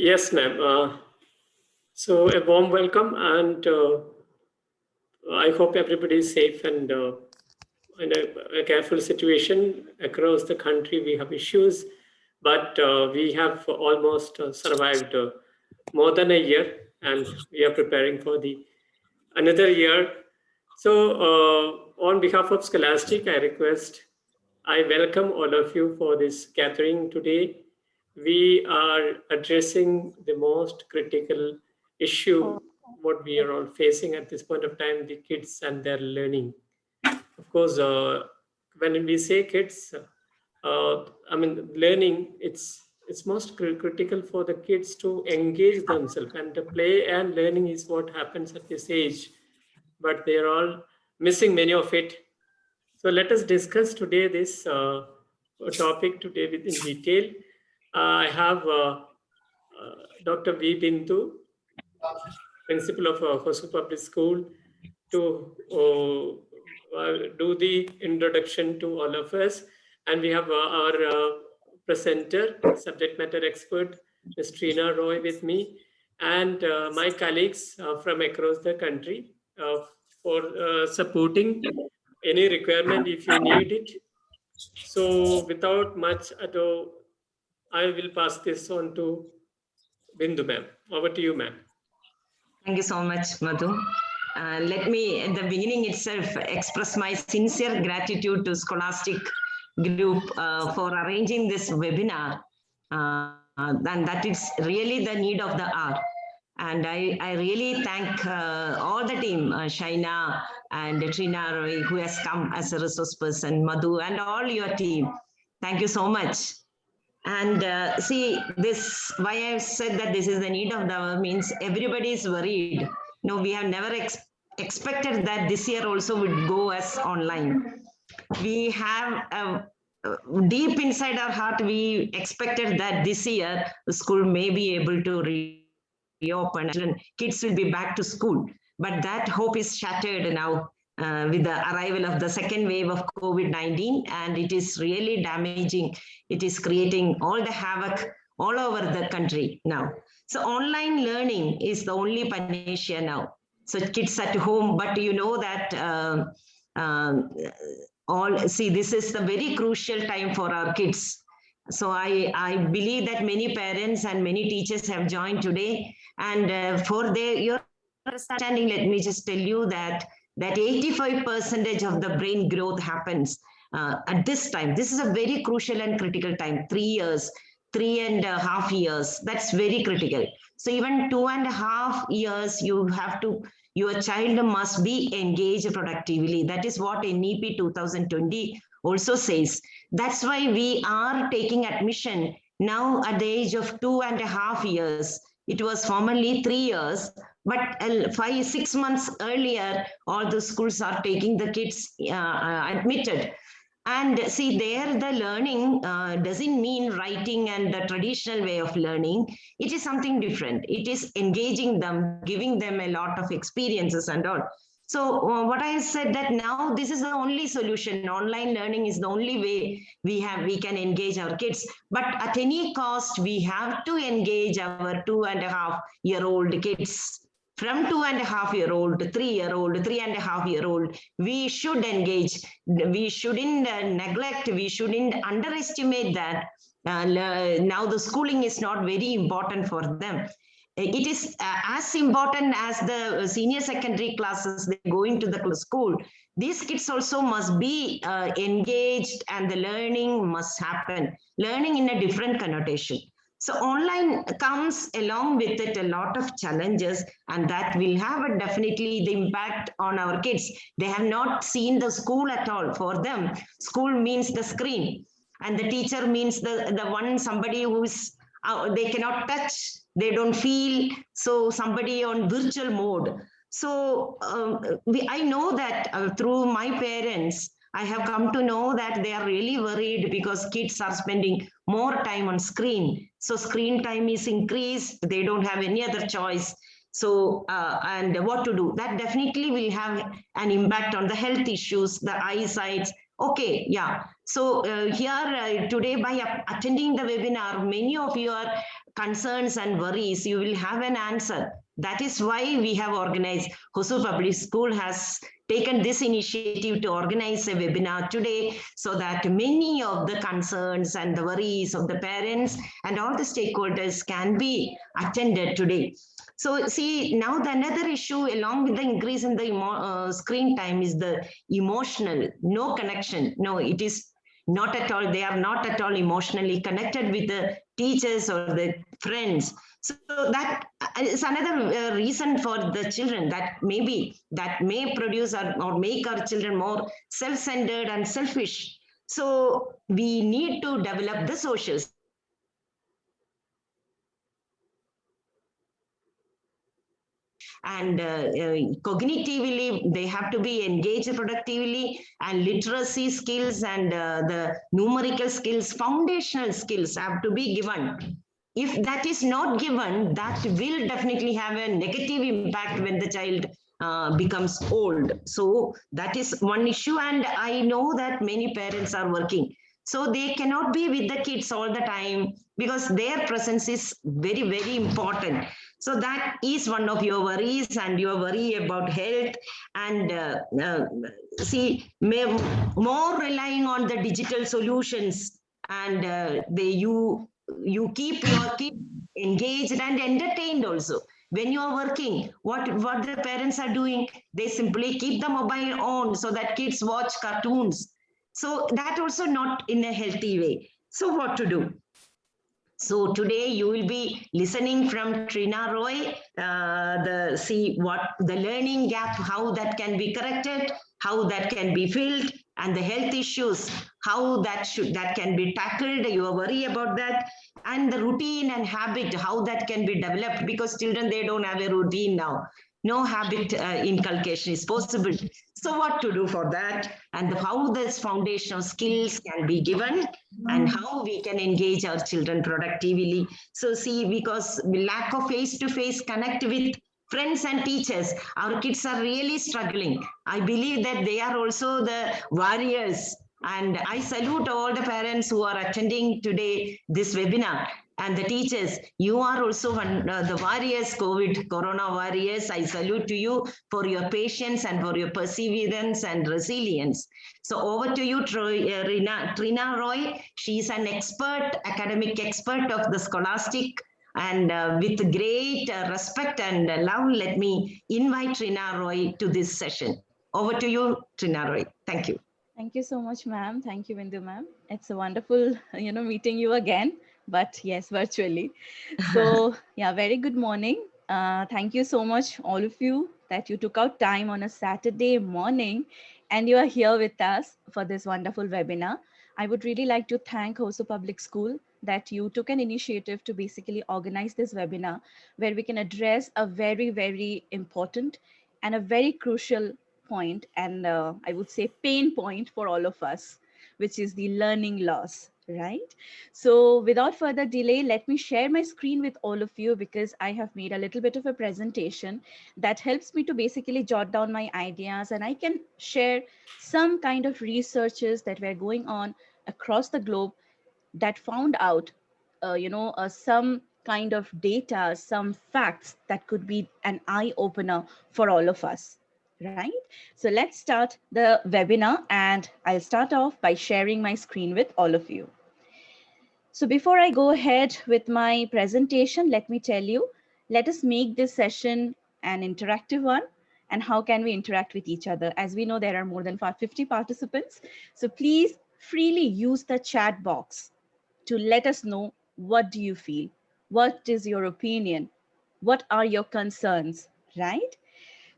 Yes, ma'am. So a warm welcome, and I hope everybody is safe and in a careful situation across the country. We have issues, but we have almost survived more than a year, and we are preparing for the another year. So, on behalf of Scholastic, I welcome all of you for this gathering today. We are addressing the most critical issue what we are all facing at this point of time, the kids and their learning. Of course, when we say kids, I mean learning. It's most critical for the kids to engage themselves, and the play and learning is what happens at this age. But they are all missing many of it. So let us discuss today this topic today in detail. I have Dr. V. Bindu, principal of Hosu Public School, to do the introduction to all of us. And we have our presenter, subject matter expert, Ms. Trina Roy with me, and my colleagues from across the country for supporting any requirement if you need it. So without much ado, I will pass this on to Bindu ma'am. Over to you, ma'am. Thank you so much, Madhu. Let me, at the beginning itself, express my sincere gratitude to Scholastic Group for arranging this webinar, and that is really the need of the hour. And I really thank all the team, Shaina and Trina Roy, who has come as a resource person, Madhu, and all your team. Thank you so much. And see, this, why I've said that this is the need of the hour means everybody is worried. No, we have never expected that this year also would go as online. We have deep inside our heart, we expected that this year the school may be able to reopen and kids will be back to school. But that hope is shattered now with the arrival of the second wave of COVID-19, and it is really damaging. It is creating all the havoc all over the country now. So online learning is the only panacea now. So kids at home, but you know that this is the very crucial time for our kids. So I believe that many parents and many teachers have joined today, and for your understanding, let me just tell you that 85% of the brain growth happens at this time. This is a very crucial and critical time, 3 years, 3.5 years. That's very critical. So even 2.5 years, your child must be engaged productively. That is what NEP 2020 also says. That's why we are taking admission now at the age of 2.5 years. It was formerly 3 years, but 5-6 months earlier, all the schools are taking the kids admitted. And see, there the learning doesn't mean writing and the traditional way of learning. It is something different. It is engaging them, giving them a lot of experiences and all. So what I said that now this is the only solution. Online learning is the only way we can engage our kids. But at any cost, we have to engage our 2.5-year-old kids. From 2.5-year-old to 3-year-old, 3.5-year-old, we should engage. We shouldn't neglect, we shouldn't underestimate that. Now the schooling is not very important for them. It is as important as the senior secondary classes, they go into the school. These kids also must be engaged, and the learning must happen. Learning in a different connotation. So online comes along with it a lot of challenges, and that will have definitely the impact on our kids. They have not seen the school at all. For them, school means the screen, and the teacher means somebody who is they cannot touch, they don't feel. So somebody on virtual mode. So I know that through my parents, I have come to know that they are really worried because kids are spending more time on screen. So screen time is increased. They don't have any other choice. So, and what to do? That definitely will have an impact on the health issues, the eyesight. Okay, yeah. So here today by attending the webinar, many of you are concerns and worries, you will have an answer. That is why we have organized, Hosur Public School has taken this initiative to organize a webinar today so that many of the concerns and the worries of the parents and all the stakeholders can be attended today. So see, now the another issue along with the increase in the screen time is the emotional, no connection. No, it is not at all. They are not at all emotionally connected with the teachers or the friends. So that is another reason for the children that may produce or make our children more self-centered and selfish. So we need to develop the social and cognitively they have to be engaged productively, and literacy skills and the numerical skills, foundational skills have to be given. If that is not given, that will definitely have a negative impact when the child becomes old. So that is one issue, and I know that many parents are working, so they cannot be with the kids all the time because their presence is very, very important. So that is one of your worries, and your worry about health and see, more relying on the digital solutions, and you keep your kids engaged and entertained also. When you are working, what the parents are doing, they simply keep the mobile on so that kids watch cartoons. So that also not in a healthy way. So what to do? So today you will be listening from Trina Roy, the learning gap, how that can be corrected, how that can be filled, and the health issues, how that can be tackled. You worry about that, and the routine and habit, how that can be developed, because children, they don't have a routine now. No habit inculcation is possible. So what to do for that, and how this foundational skills can be given, and how we can engage our children productively. So see, because lack of face-to-face connect with friends and teachers, our kids are really struggling. I believe that they are also the warriors, and I salute all the parents who are attending today this webinar, and the teachers. You are also the warriors, Corona warriors. I salute to you for your patience and for your perseverance and resilience. So over to you, Trina Roy. She is an expert, academic expert of the Scholastic, and with great respect and love, let me invite Trina Roy to this session. Over to you, Trina Roy. Thank you. Thank you so much, ma'am. Thank you, Bindu, ma'am. It's a wonderful, meeting you again, but yes, virtually. So yeah, very good morning. Thank you so much, all of you, that you took out time on a Saturday morning and you are here with us for this wonderful webinar. I would really like to thank Hoso Public School that you took an initiative to basically organize this webinar where we can address a very, very important and a very crucial point, and I would say pain point for all of us, which is the learning loss, right? So without further delay, let me share my screen with all of you, because I have made a little bit of a presentation that helps me to basically jot down my ideas, and I can share some kind of researches that were going on across the globe that found out, some kind of data, some facts that could be an eye opener for all of us, right? So let's start the webinar, and I'll start off by sharing my screen with all of you. So before I go ahead with my presentation, let me tell you, let us make this session an interactive one. And how can we interact with each other? As we know, there are more than 50 participants. So please freely use the chat box to let us know, what do you feel? What is your opinion? What are your concerns, right?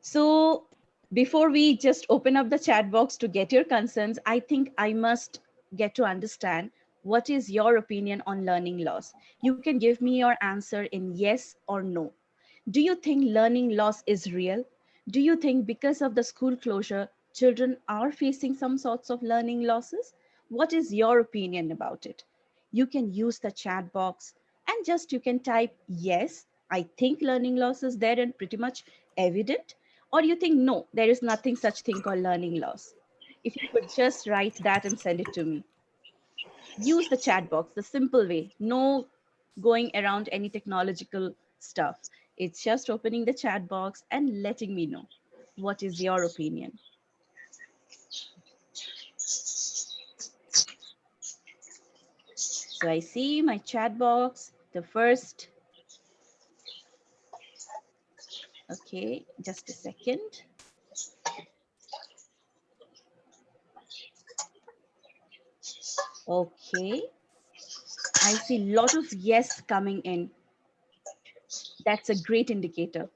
So before we just open up the chat box to get your concerns, I think I must get to understand, what is your opinion on learning loss? You can give me your answer in yes or no. Do you think learning loss is real? Do you think because of the school closure, children are facing some sorts of learning losses? What is your opinion about it? You can use the chat box and just you can type, yes, I think learning loss is there and pretty much evident. Or you think, no, there is nothing such thing called learning loss. If you could just write that and send it to me. Use the chat box, the simple way. No going around any technological stuff. It's just opening the chat box and letting me know what is your opinion. So I see my chat box, the first. Okay, just a second. Okay, I see a lot of yes coming in. That's a great indicator.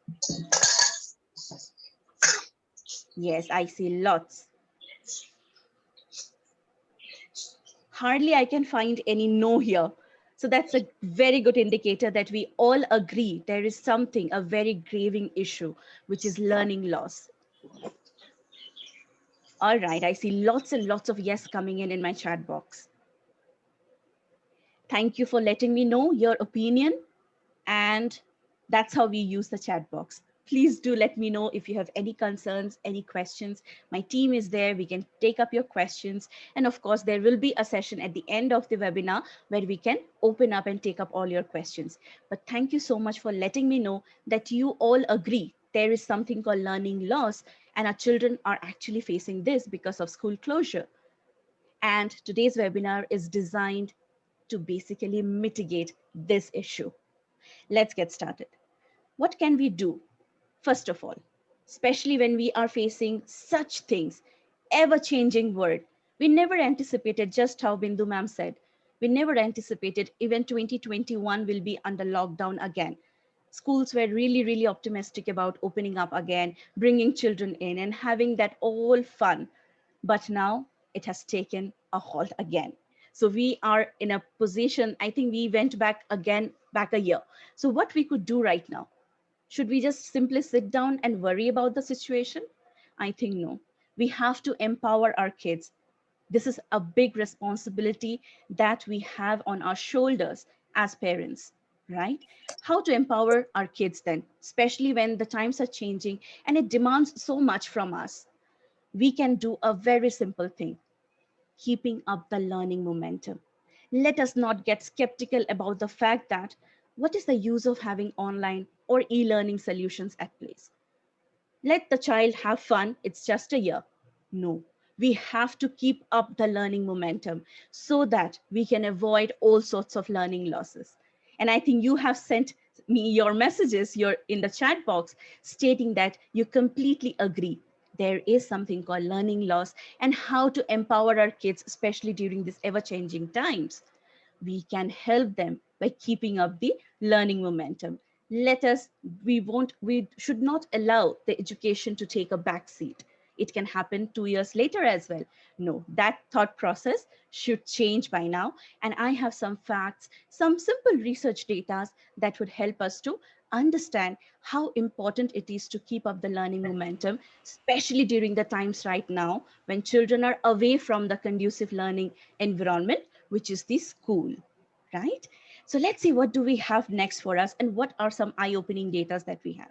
Yes, I see lots. Hardly I can find any no here. So that's a very good indicator that we all agree there is something, a very graving issue, which is learning loss. All right, I see lots and lots of yes coming in my chat box. Thank you for letting me know your opinion. And that's how we use the chat box. Please do let me know if you have any concerns, any questions. My team is there. We can take up your questions. And of course, there will be a session at the end of the webinar where we can open up and take up all your questions. But thank you so much for letting me know that you all agree there is something called learning loss, and our children are actually facing this because of school closure. And today's webinar is designed to basically mitigate this issue. Let's get started. What can we do? First of all, especially when we are facing such things, ever-changing world, we never anticipated, just how Bindu ma'am said, we never anticipated even 2021 will be under lockdown again. Schools were really, really optimistic about opening up again, bringing children in and having that all fun. But now it has taken a halt again. So we are in a position, I think we went back a year. So what we could do right now, should we just simply sit down and worry about the situation? I think no. We have to empower our kids. This is a big responsibility that we have on our shoulders as parents, right? How to empower our kids then, especially when the times are changing and it demands so much from us. We can do a very simple thing: keeping up the learning momentum. Let us not get skeptical about the fact that what is the use of having online or e-learning solutions at place? Let the child have fun, it's just a year. No, we have to keep up the learning momentum so that we can avoid all sorts of learning losses. And I think you have sent me your messages, you're in the chat box, stating that you completely agree there is something called learning loss and how to empower our kids, especially during these ever-changing times. We can help them by keeping up the learning momentum. Let us, we should not allow the education to take a back seat. It can happen 2 years later as well. No, that thought process should change by now. And I have some facts, some simple research data that would help us to understand how important it is to keep up the learning momentum, especially during the times right now when children are away from the conducive learning environment, which is the school, right? So let's see, what do we have next for us and what are some eye-opening data that we have?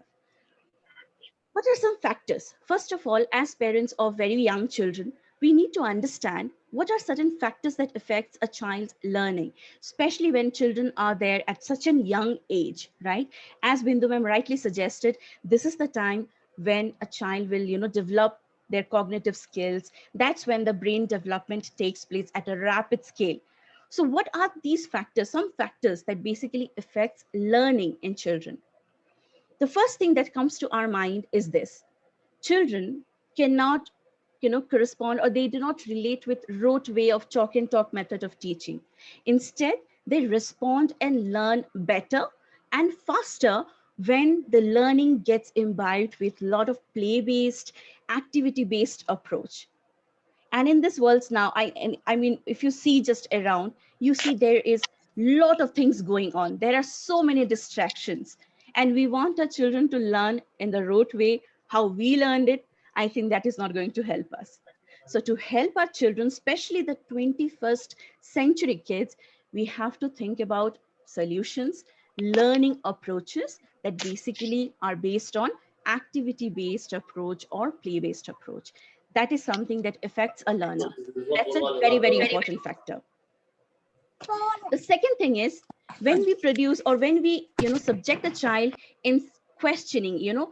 What are some factors? First of all, as parents of very young children, we need to understand what are certain factors that affects a child's learning, especially when children are there at such a young age, right? As Bindu ma'am rightly suggested, this is the time when a child will, develop their cognitive skills. That's when the brain development takes place at a rapid scale. So what are these factors? Some factors that basically affects learning in children. The first thing that comes to our mind is this: children cannot correspond, or they do not relate with rote way of chalk and talk method of teaching. Instead, they respond and learn better and faster when the learning gets imbibed with a lot of play based, activity based approach. And in this world now, I mean, if you see just around, you see there is lot of things going on. There are so many distractions, and we want our children to learn in the rote way how we learned it. I think that is not going to help us. So to help our children, especially the 21st century kids, we have to think about solutions, learning approaches that basically are based on activity based approach or play based approach. That is something that affects a learner. That's a very, very important factor. The second thing is, When we produce, or when we, subject the child in questioning,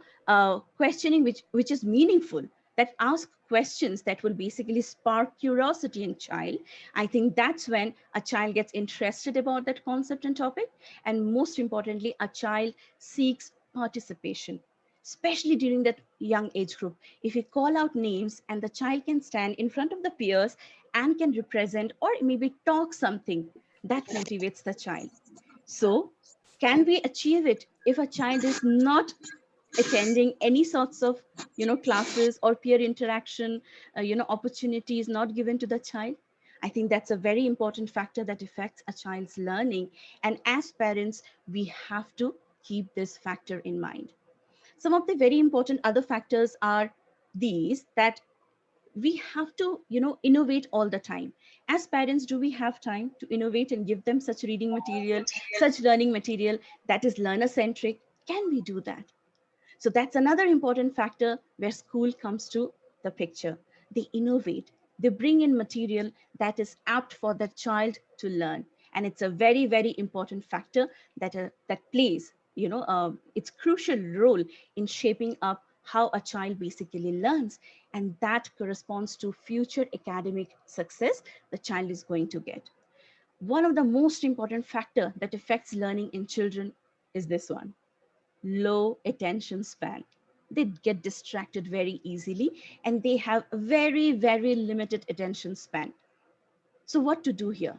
questioning which is meaningful, that ask questions that will basically spark curiosity in child, I think that's when a child gets interested about that concept and topic. And most importantly, a child seeks participation, especially during that young age group. If we call out names and the child can stand in front of the peers and can represent or maybe talk something, that motivates the child. So, can we achieve it if a child is not attending any sorts of, classes or peer interaction, opportunities not given to the child? I think that's a very important factor that affects a child's learning. And as parents, we have to keep this factor in mind. Some of the very important other factors are these, that we have to, innovate all the time. As parents, do we have time to innovate and give them such reading material, such learning material that is learner centric? Can we do that? So that's another important factor where school comes to the picture. They innovate, they bring in material that is apt for the child to learn. And it's a very, very important factor that plays, its crucial role in shaping up how a child basically learns. And that corresponds to future academic success the child is going to get. One of the most important factor that affects learning in children is this one: low attention span. They get distracted very easily and they have a very, very limited attention span. So, what to do here?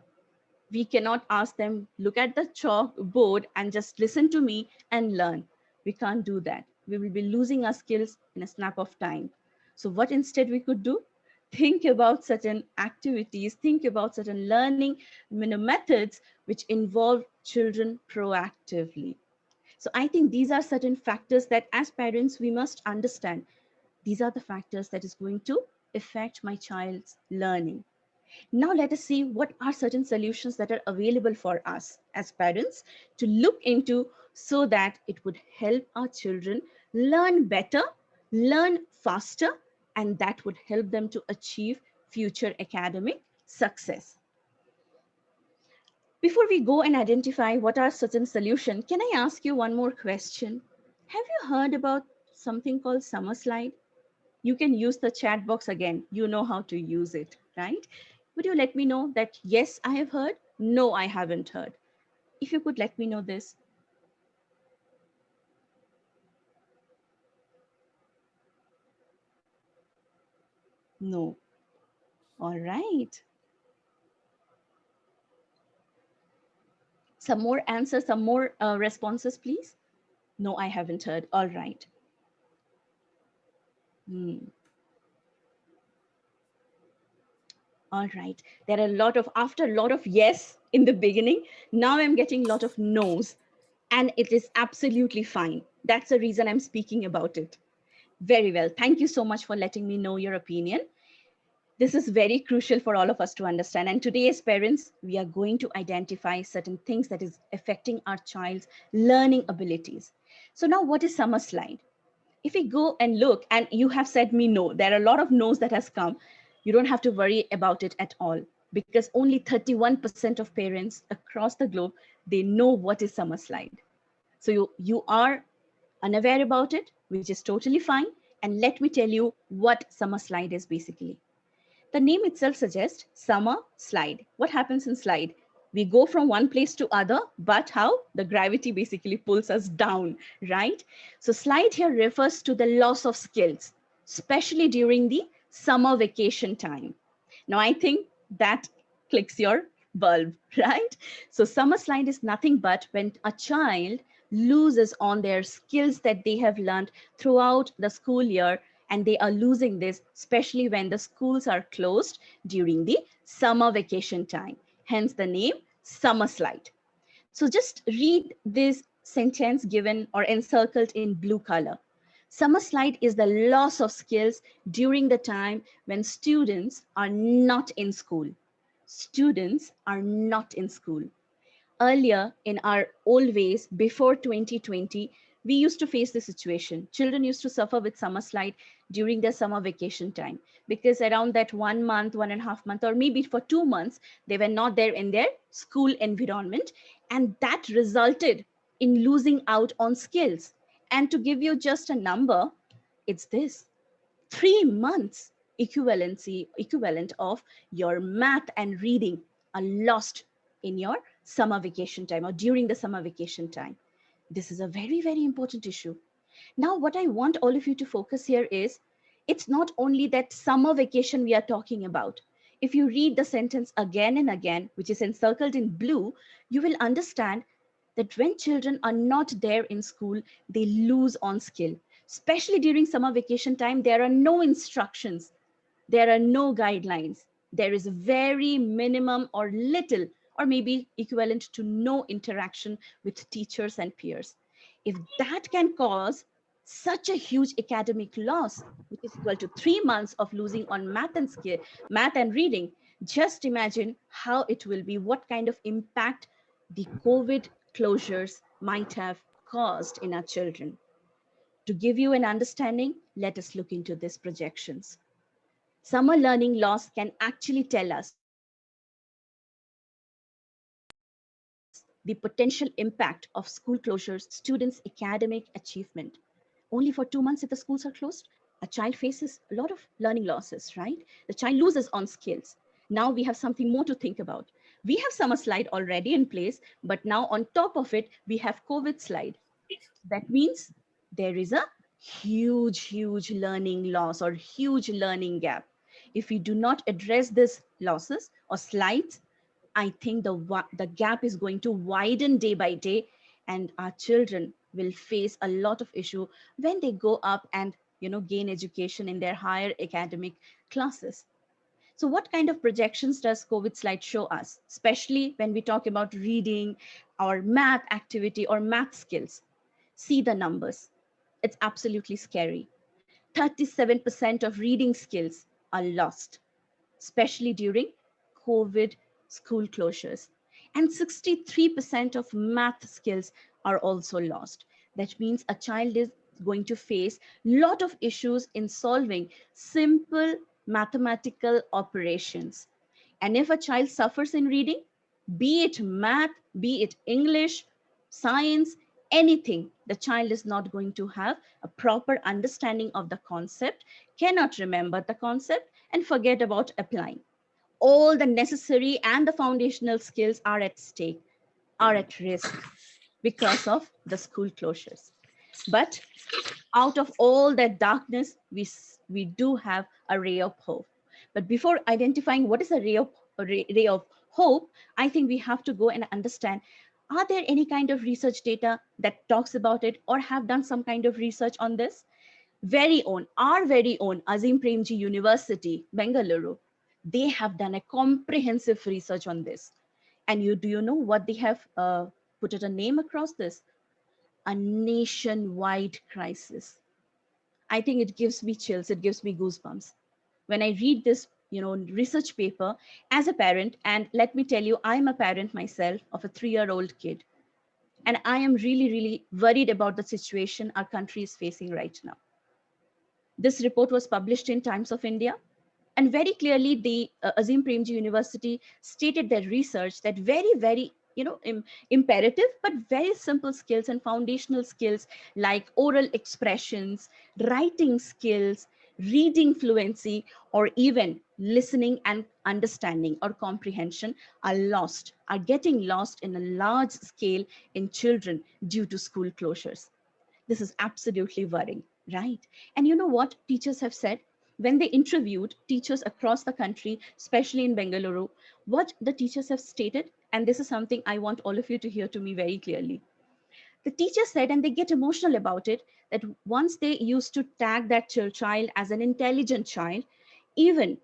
We cannot ask them, look at the chalkboard and just listen to me and learn. We can't do that. We will be losing our skills in a snap of time. So, what instead we could do? Think about certain activities, think about certain learning methods which involve children proactively. So I think these are certain factors that as parents, we must understand. These are the factors that is going to affect my child's learning. Now let us see what are certain solutions that are available for us as parents to look into, so that it would help our children learn better, learn faster, and that would help them to achieve future academic success. Before we go and identify what are certain solutions, can I ask you one more question? Have you heard about something called summer slide? You can use the chat box again. You know how to use it, right? Would you let me know that yes, I have heard? No, I haven't heard. If you could let me know this. No. All right. Some more answers, some more responses, please. No, I haven't heard. All right. All right. There are a lot of, after a lot of yes in the beginning, now I'm getting a lot of no's, and it is absolutely fine. That's the reason I'm speaking about it. Very well. Thank you so much for letting me know your opinion. This is very crucial for all of us to understand. And today, as parents, we are going to identify certain things that is affecting our child's learning abilities. So now, what is summer slide? If we go and look, and you have said me no, there are a lot of no's that has come. You don't have to worry about it at all, because only 31% of parents across the globe, they know what is summer slide. So you are unaware about it, which is totally fine. And let me tell you what summer slide is basically. The name itself suggests summer slide. What happens in slide? We go from one place to other, but how? The gravity basically pulls us down, right? So slide here refers to the loss of skills, especially during the summer vacation time. Now, I think that clicks your bulb, right? So summer slide is nothing but when a child loses on their skills that they have learned throughout the school year, and they are losing this, especially when the schools are closed during the summer vacation time. Hence the name summer slide. So just read this sentence given or encircled in blue color. Summer slide is the loss of skills during the time when students are not in school. Students are not in school. Earlier, in our old ways, before 2020, we used to face the situation. Children used to suffer with summer slide during their summer vacation time, because around that 1 month, 1.5 months, or maybe for 2 months, they were not there in their school environment. And that resulted in losing out on skills. And to give you just a number, it's this: 3 months equivalent of your math and reading are lost in your summer vacation time or during the summer vacation time. This is a very, very important issue. Now, what I want all of you to focus here is, it's not only that summer vacation we are talking about. If you read the sentence again and again, which is encircled in blue, you will understand that when children are not there in school, they lose on skill. Especially during summer vacation time, there are no instructions, there are no guidelines. There is very minimum or little, or maybe equivalent to no interaction with teachers and peers. If that can cause such a huge academic loss, which is equal to 3 months of losing on math and reading, just imagine how it will be, what kind of impact the COVID closures might have caused in our children. To give you an understanding, let us look into these projections. Summer learning loss can actually tell us the potential impact of school closures, students' academic achievement. Only for 2 months, if the schools are closed, a child faces a lot of learning losses, right? The child loses on skills. Now we have something more to think about. We have summer slide already in place, but now on top of it, we have COVID slide. That means there is a huge learning loss or huge learning gap. If we do not address these losses or slides, I think the gap is going to widen day by day, and our children will face a lot of issue when they go up and gain education in their higher academic classes. So what kind of projections does COVID slide show us, especially when we talk about reading or math activity or math skills? See the numbers. It's absolutely scary. 37% of reading skills are lost, especially during COVID school closures. And 63% of math skills are also lost. That means a child is going to face a lot of issues in solving simple mathematical operations. And if a child suffers in reading, be it math, be it English, science, anything, the child is not going to have a proper understanding of the concept, cannot remember the concept, and forget about applying. All the necessary and the foundational skills are at stake, are at risk because of the school closures. But out of all that darkness, we do have a ray of hope. But before identifying what is a ray of hope, I think we have to go and understand, are there any kind of research data that talks about it or have done some kind of research on this? Our very own Azim Premji University, Bengaluru, they have done a comprehensive research on this. And do you know what they have put it a name across this? A nationwide crisis. I think it gives me chills, it gives me goosebumps. When I read this, research paper as a parent, and let me tell you, I'm a parent myself of a 3-year-old kid. And I am really, really worried about the situation our country is facing right now. This report was published in Times of India. And very clearly, the Azim Premji University stated their research that very, imperative, but very simple skills and foundational skills like oral expressions, writing skills, reading fluency, or even listening and understanding or comprehension are getting lost in a large scale in children due to school closures. This is absolutely worrying, right? And you know what teachers have said? When they interviewed teachers across the country, especially in Bengaluru, what the teachers have stated, and this is something I want all of you to hear to me very clearly. The teacher said, and they get emotional about it, that once they used to tag that child as an intelligent child, even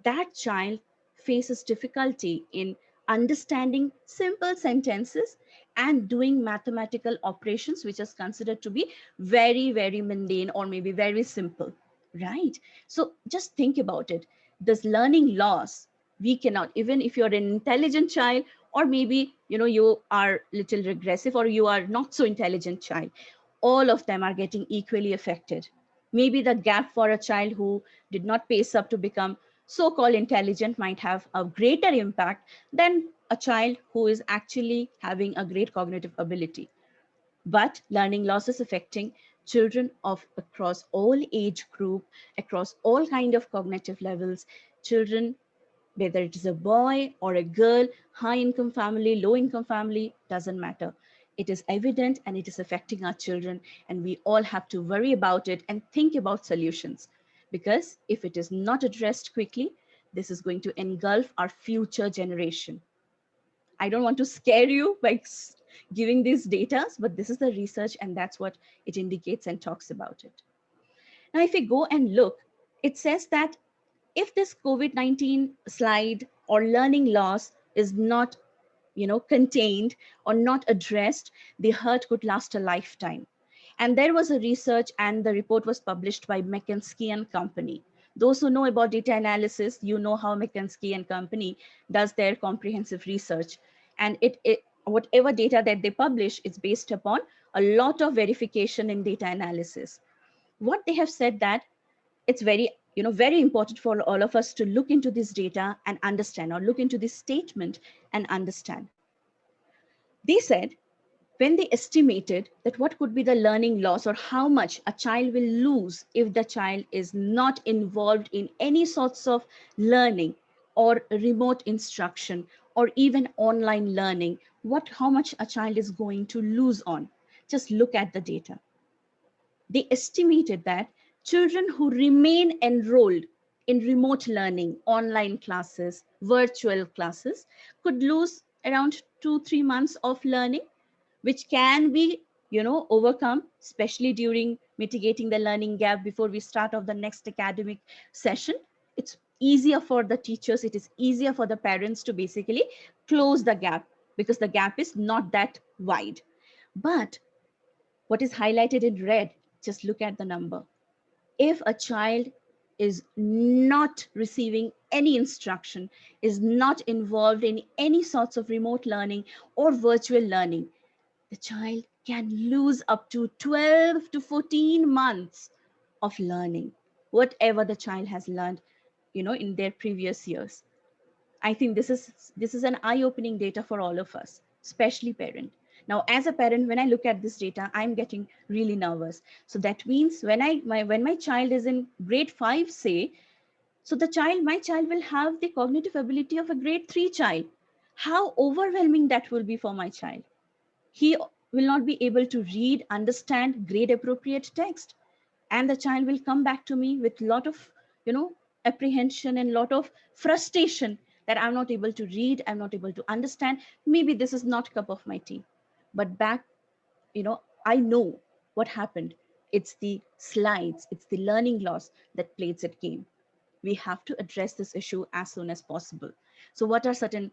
that child faces difficulty in understanding simple sentences and doing mathematical operations, which is considered to be very mundane or maybe very simple, right? So just think about it. This learning loss, we cannot, even if you're an intelligent child, or maybe you are little regressive, or you are not so intelligent child, all of them are getting equally affected. Maybe the gap for a child who did not pace up to become so-called intelligent might have a greater impact than a child who is actually having a great cognitive ability. But learning loss is affecting children of across all age group, across all kind of cognitive levels, children, whether it is a boy or a girl, high income family, low income family, doesn't matter. It is evident and it is affecting our children, and we all have to worry about it and think about solutions. Because if it is not addressed quickly, this is going to engulf our future generation. I don't want to scare you by giving these data, but this is the research and that's what it indicates and talks about it. Now, if we go and look, it says that if this COVID-19 slide or learning loss is not, contained or not addressed, the hurt could last a lifetime. And there was a research and the report was published by McKinsey and Company. Those who know about data analysis, you know how McKinsey and Company does their comprehensive research. And whatever data that they publish is based upon a lot of verification in data analysis. What they have said that it's very important for all of us to look into this data and understand, or look into this statement and understand. They said when they estimated that what could be the learning loss or how much a child will lose if the child is not involved in any sorts of learning or remote instruction or even online learning, how much a child is going to lose on. Just look at the data. They estimated that children who remain enrolled in remote learning, online classes, virtual classes, could lose around 2-3 months of learning, which can be, overcome, especially during mitigating the learning gap before we start off the next academic session. It's easier for the teachers, it is easier for the parents to basically close the gap because the gap is not that wide. But what is highlighted in red, just look at the number. If a child is not receiving any instruction, is not involved in any sorts of remote learning or virtual learning, the child can lose up to 12 to 14 months of learning, whatever the child has learned, in their previous years. I think this is an eye-opening data for all of us, especially parent. Now, as a parent, when I look at this data, I'm getting really nervous. So that means when my child is in grade 5, say, so my child will have the cognitive ability of a grade 3 child. How overwhelming that will be for my child. He will not be able to read, understand grade appropriate text, and the child will come back to me with a lot of apprehension and lot of frustration that I'm not able to read, I'm not able to understand, maybe this is not cup of my tea. But back, I know what happened. It's the slides, it's the learning loss that plays that game. We have to address this issue as soon as possible. So what are certain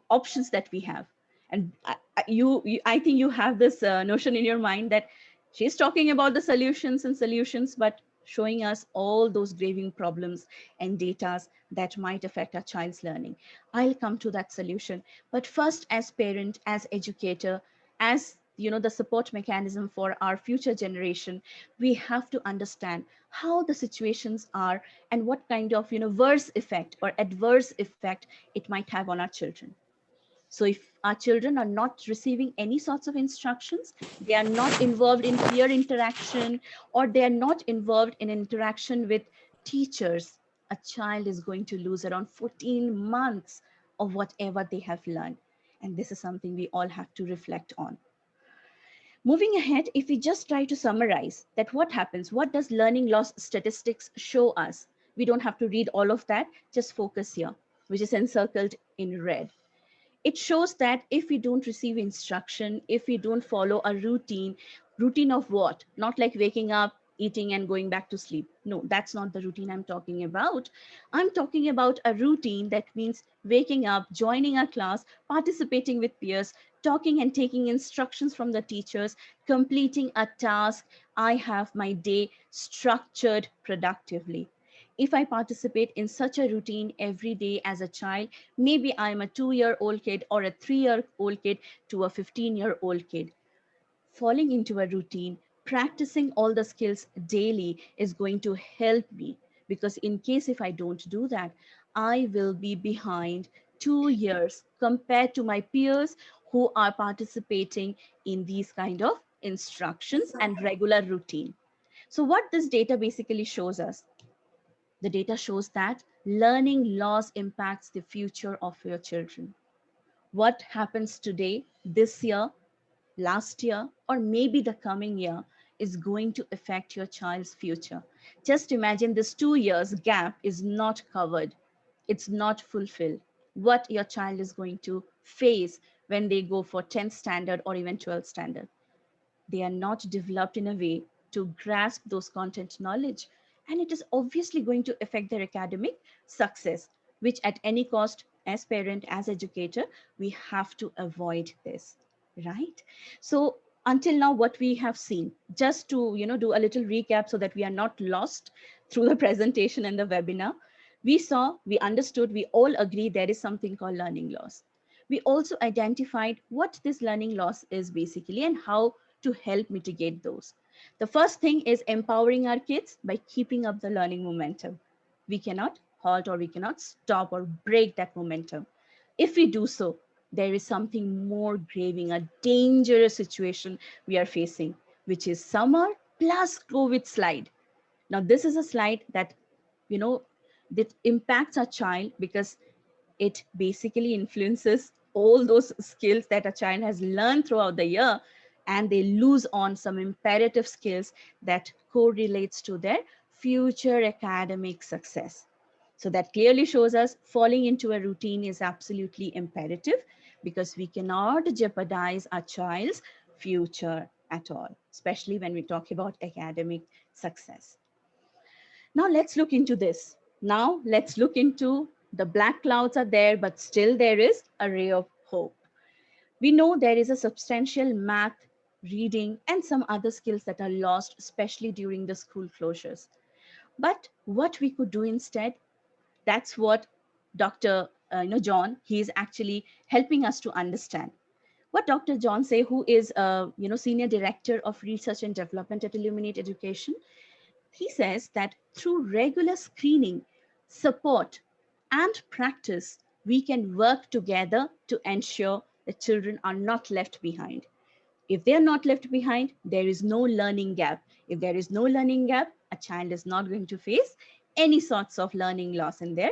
options that we have? And I think you have this notion in your mind that she's talking about the solutions, but showing us all those graving problems and data that might affect our child's learning. I'll come to that solution, but first, as parent, as educator, as the support mechanism for our future generation, we have to understand how the situations are and what kind of worse effect or adverse effect it might have on our children. So if our children are not receiving any sorts of instructions, they are not involved in peer interaction, or they are not involved in interaction with teachers, a child is going to lose around 14 months of whatever they have learned. And this is something we all have to reflect on. Moving ahead, if we just try to summarize that what happens, what does learning loss statistics show us? We don't have to read all of that, just focus here, which is encircled in red. It shows that if we don't receive instruction, if we don't follow a routine of what? Not like waking up, eating and going back to sleep. No, that's not the routine I'm talking about. I'm talking about a routine that means waking up, joining a class, participating with peers, talking and taking instructions from the teachers, completing a task. I have my day structured productively. If I participate in such a routine every day as a child, maybe I'm a 2-year-old kid or a 3-year-old kid to a 15-year-old kid. Falling into a routine, practicing all the skills daily is going to help me, because in case if I don't do that, I will be behind 2 years compared to my peers who are participating in these kind of instructions and regular routine. So what this data basically shows us, the data shows that learning loss impacts the future of your children. What happens today, this year, last year, or maybe the coming year is going to affect your child's future. Just imagine this 2 years gap is not covered, it's not fulfilled. What your child is going to face when they go for 10th standard or even 12th standard. They are not developed in a way to grasp those content knowledge. And it is obviously going to affect their academic success, which at any cost, as parent, as educator, we have to avoid this, right? So until now, what we have seen, just to do a little recap so that we are not lost through the presentation and the webinar, we saw, we understood, we all agree there is something called learning loss. We also identified what this learning loss is basically and how to help mitigate those. The first thing is empowering our kids by keeping up the learning momentum. We cannot halt or we cannot stop or break that momentum. If we do so, there is something more graving, a dangerous situation we are facing, which is summer plus COVID slide. Now, this is a slide that, you know, that impacts our child because it basically influences all those skills that a child has learned throughout the year, and they lose on some imperative skills that correlates to their future academic success. So that clearly shows us falling into a routine is absolutely imperative because we cannot jeopardize our child's future at all, especially when we talk about academic success. Now let's look into this. Now let's look into the black clouds are there, but still there is a ray of hope. We know there is a substantial math, reading, and some other skills that are lost, especially during the school closures. But what we could do instead, that's what Dr. John, he is actually helping us to understand. What Dr. John say, who is senior director of research and development at Illuminate Education, he says that through regular screening, support, and practice, we can work together to ensure that children are not left behind. If they are not left behind, there is no learning gap. If there is no learning gap, a child is not going to face any sorts of learning loss in their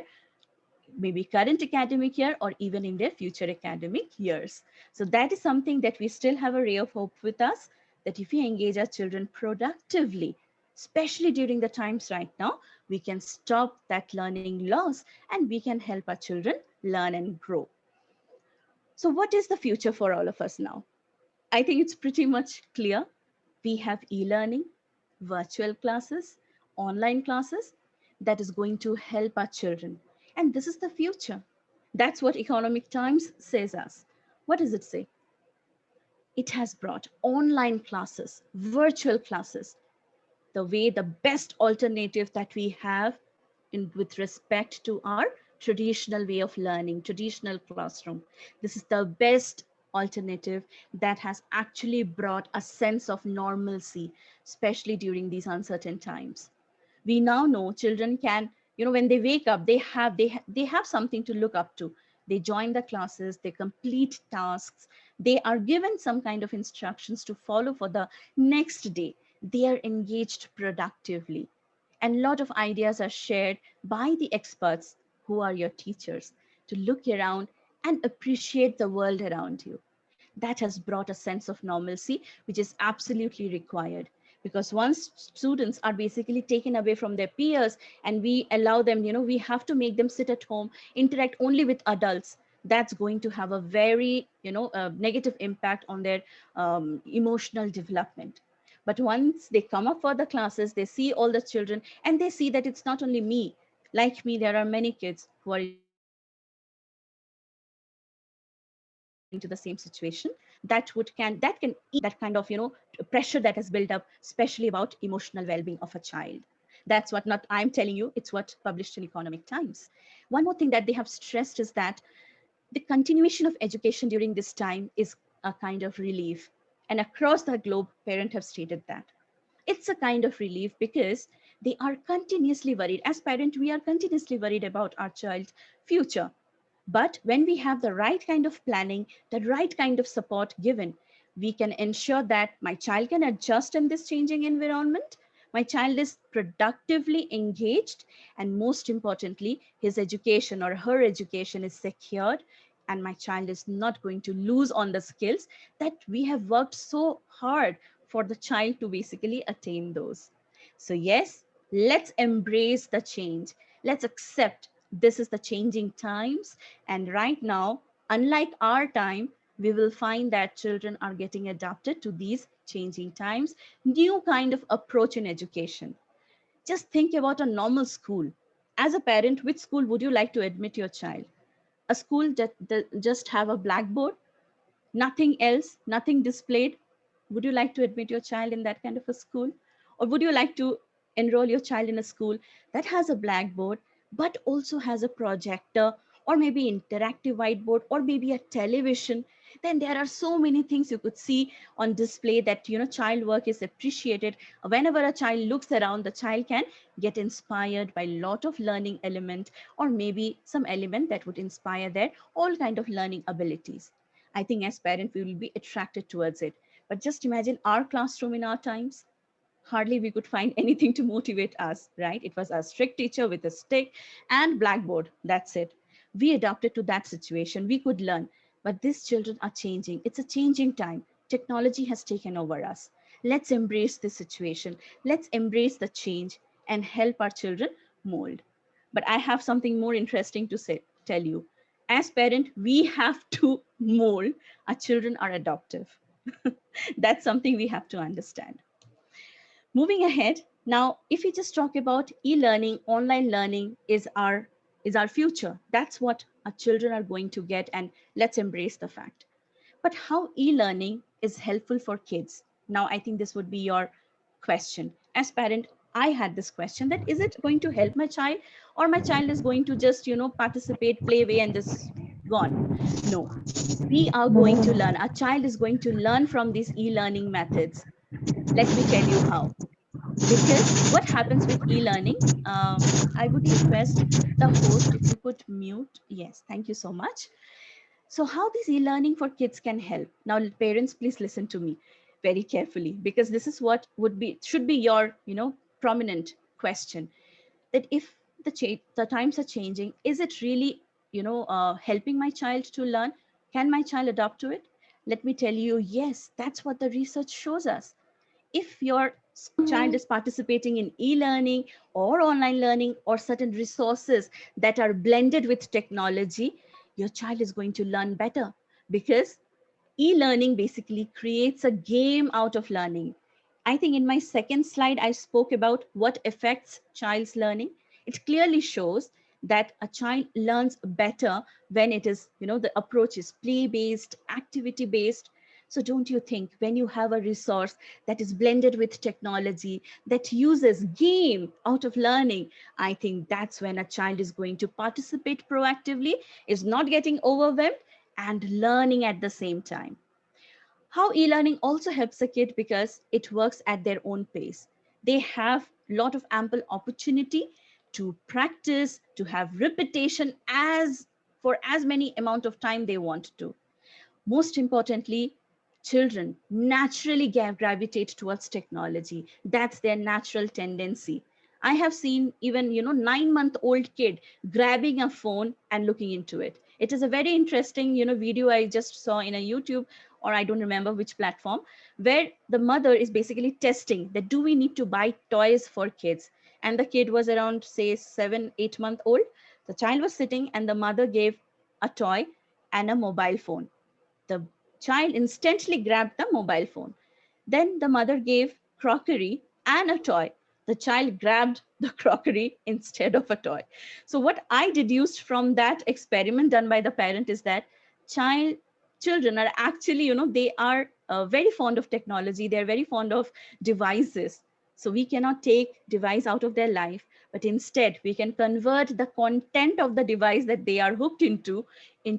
maybe current academic year or even in their future academic years. So that is something that we still have a ray of hope with us, that if we engage our children productively, especially during the times right now, we can stop that learning loss and we can help our children learn and grow. So what is the future for all of us now? I think it's pretty much clear. We have e-learning, virtual classes, online classes that is going to help our children. And this is the future. That's what Economic Times says us. What does it say? It has brought online classes, virtual classes, the way the best alternative that we have with respect to our traditional way of learning, traditional classroom. This is the best alternative that has actually brought a sense of normalcy, especially during these uncertain times. We now know children can, when they wake up, they have something to look up to. They join the classes, they complete tasks, they are given some kind of instructions to follow for the next day. They are engaged productively, and a lot of ideas are shared by the experts who are your teachers to look around and appreciate the world around you. That has brought a sense of normalcy, which is absolutely required. Because once students are basically taken away from their peers and we allow them, we have to make them sit at home, interact only with adults, that's going to have a very, negative impact on their emotional development. But once they come up for the classes, they see all the children and they see that it's not only me. Like me, there are many kids who are into the same situation. That can ease that kind of pressure that has built up, especially about emotional well-being of a child. That's what not I'm telling you, it's what published in Economic Times. One more thing that they have stressed is that the continuation of education during this time is a kind of relief. And across the globe, parents have stated that. It's a kind of relief because they are continuously worried. As parents, we are continuously worried about our child's future. But when we have the right kind of planning, the right kind of support given, we can ensure that my child can adjust in this changing environment. My child is productively engaged, and most importantly, his education or her education is secured, and my child is not going to lose on the skills that we have worked so hard for the child to basically attain those. So, yes, let's embrace the change. Let's accept this is the changing times. And right now, unlike our time, we will find that children are getting adapted to these changing times, new kind of approach in education. Just think about a normal school. As a parent, which school would you like to admit your child? A school that just have a blackboard, nothing else, nothing displayed? Would you like to admit your child in that kind of a school? Or would you like to enroll your child in a school that has a blackboard, but also has a projector, or maybe interactive whiteboard, or maybe a television? Then there are so many things you could see on display that, child work is appreciated. Whenever a child looks around, the child can get inspired by a lot of learning element, or maybe some element that would inspire their all kind of learning abilities. I think as parents, we will be attracted towards it. But just imagine our classroom in our times. Hardly we could find anything to motivate us, right? It was a strict teacher with a stick and blackboard. That's it. We adapted to that situation. We could learn. But these children are changing. It's a changing time. Technology has taken over us. Let's embrace this situation. Let's embrace the change and help our children mold. But I have something more interesting to say, tell you. As parent, we have to mold. Our children are adoptive. That's something we have to understand. Moving ahead, now if we just talk about e-learning, online learning is our future. That's what our children are going to get, and let's embrace the fact. But how e-learning is helpful for kids? Now I think this would be your question. As parent, I had this question, that is it going to help my child, or my child is going to just participate, play away, and just gone? No, we are going to learn. Our child is going to learn from these e-learning methods. Let me tell you how. Because what happens with e-learning, I would request the host if you could mute. Yes, thank you so much. So how this e-learning for kids can help? Now, parents, please listen to me very carefully, because this is what should be your prominent question. That if the times are changing, is it really helping my child to learn? Can my child adapt to it? Let me tell you, yes, that's what the research shows us. If your child is participating in e-learning or online learning or certain resources that are blended with technology, your child is going to learn better, because e-learning basically creates a game out of learning. I think in my second slide, I spoke about what affects child's learning. It clearly shows that a child learns better when it is, the approach is play-based, activity-based. So don't you think when you have a resource that is blended with technology, that uses game out of learning, I think that's when a child is going to participate proactively, is not getting overwhelmed, and learning at the same time. How e-learning also helps a kid, because it works at their own pace. They have a lot of ample opportunity to practice, to have repetition for as many amount of time they want to. Most importantly, children naturally gravitate towards technology. That's their natural tendency. I have seen even 9-month-old kid grabbing a phone and looking into it. It is a very interesting video I just saw in a YouTube, or I don't remember which platform, where the mother is basically testing that do we need to buy toys for kids. And the kid was around, say, 7-8 month old. The child was sitting and the mother gave a toy and a mobile phone. The child instantly grabbed the mobile phone. Then the mother gave crockery and a toy. The child grabbed the crockery instead of a toy. So what I deduced from that experiment done by the parent is that children are actually, they are very fond of technology. They're very fond of devices. So we cannot take device out of their life, but instead we can convert the content of the device that they are hooked into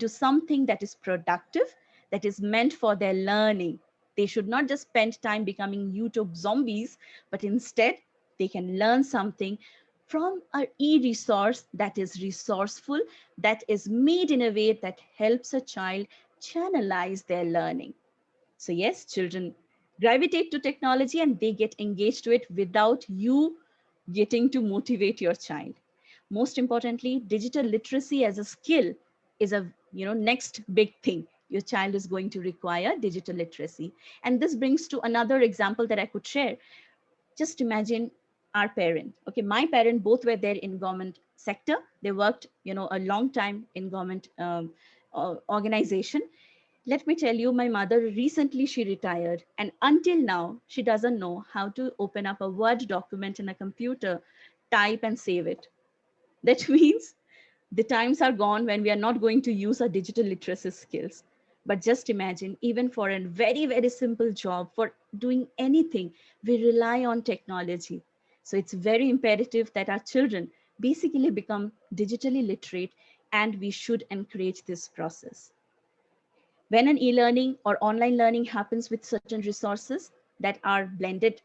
something that is productive, that is meant for their learning. They should not just spend time becoming YouTube zombies, but instead they can learn something from a e-resource that is resourceful, that is made in a way that helps a child channelize their learning. So yes, children gravitate to technology and they get engaged to it without you getting to motivate your child. Most importantly, digital literacy as a skill is a next big thing. Your child is going to require digital literacy. And this brings to another example that I could share. Just imagine our parent. Okay, my parent both were there in government sector. They worked, a long time in government organization. Let me tell you, my mother recently she retired, and until now, she doesn't know how to open up a Word document in a computer, type and save it. That means the times are gone when we are not going to use our digital literacy skills. But just imagine, even for a very, very simple job, for doing anything, we rely on technology. So it's very imperative that our children basically become digitally literate, and we should encourage this process. When an e-learning or online learning happens with certain resources that are blended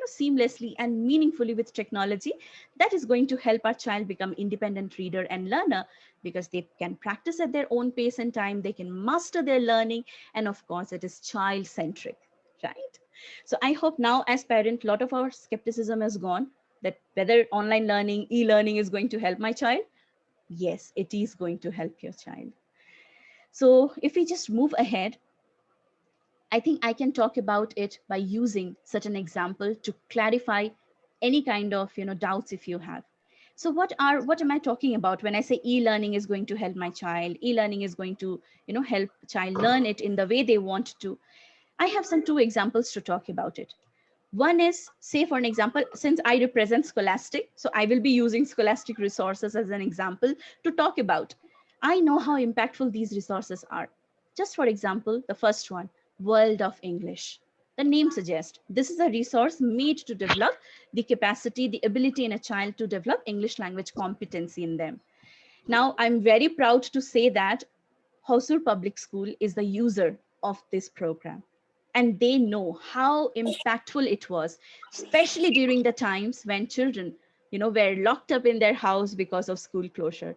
seamlessly and meaningfully with technology, that is going to help our child become independent reader and learner, because they can practice at their own pace and time, they can master their learning, and of course it is child centric, right? So I hope now, as parent, a lot of our skepticism has gone, that whether online learning, e-learning is going to help my child. Yes, it is going to help your child. So if we just move ahead, I think I can talk about it by using certain example to clarify any kind of doubts if you have. So what am I talking about when I say e-learning is going to help my child? E-learning is going to help child learn it in the way they want to. I have some two examples to talk about it. One is, say for an example, since I represent Scholastic, so I will be using Scholastic resources as an example to talk about. I know how impactful these resources are. Just for example, the first one, World of English. The name suggests this is a resource made to develop the capacity, the ability in a child to develop English language competency in them. Now, I'm very proud to say that Hosur Public School is the user of this program, and they know how impactful it was, especially during the times when children were locked up in their house because of school closure.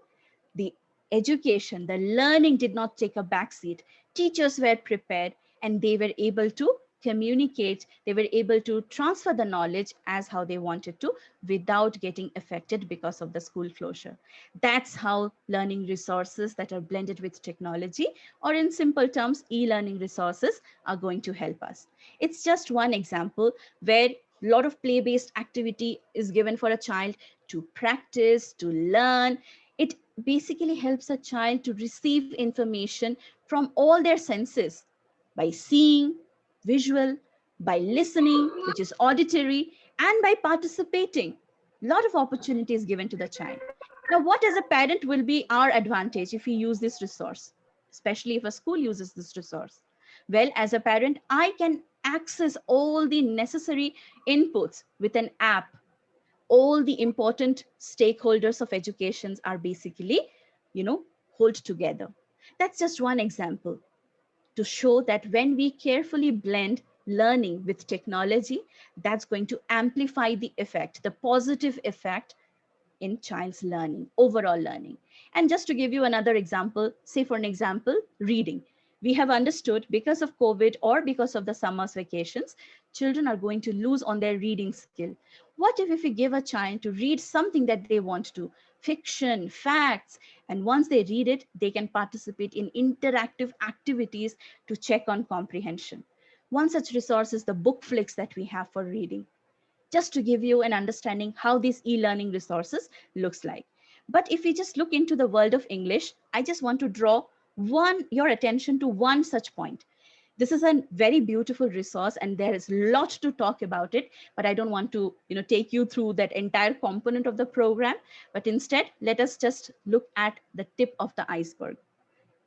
The education, the learning did not take a backseat. Teachers were prepared, and they were able to communicate, they were able to transfer the knowledge as how they wanted to without getting affected because of the school closure. That's how learning resources that are blended with technology, or in simple terms, e-learning resources, are going to help us. It's just one example where a lot of play-based activity is given for a child to practice, to learn. It basically helps a child to receive information from all their senses, by seeing, visual, by listening, which is auditory, and by participating. A lot of opportunities given to the child. Now, what as a parent will be our advantage if we use this resource, especially if a school uses this resource? Well, as a parent, I can access all the necessary inputs with an app. All the important stakeholders of education are basically, hold together. That's just one example to show that when we carefully blend learning with technology, that's going to amplify the effect, the positive effect in child's learning, overall learning. And just to give you another example, say for an example, reading. We have understood because of COVID or because of the summer's vacations, children are going to lose on their reading skill. What if we give a child to read something that they want to, fiction, facts, and once they read it, they can participate in interactive activities to check on comprehension. One such resource is the book flicks that we have for reading, just to give you an understanding how these e-learning resources looks like. But if we just look into the world of English, I just want to draw your attention to one such point. This is a very beautiful resource, and there is a lot to talk about it, but I don't want to take you through that entire component of the program. But instead, let us just look at the tip of the iceberg.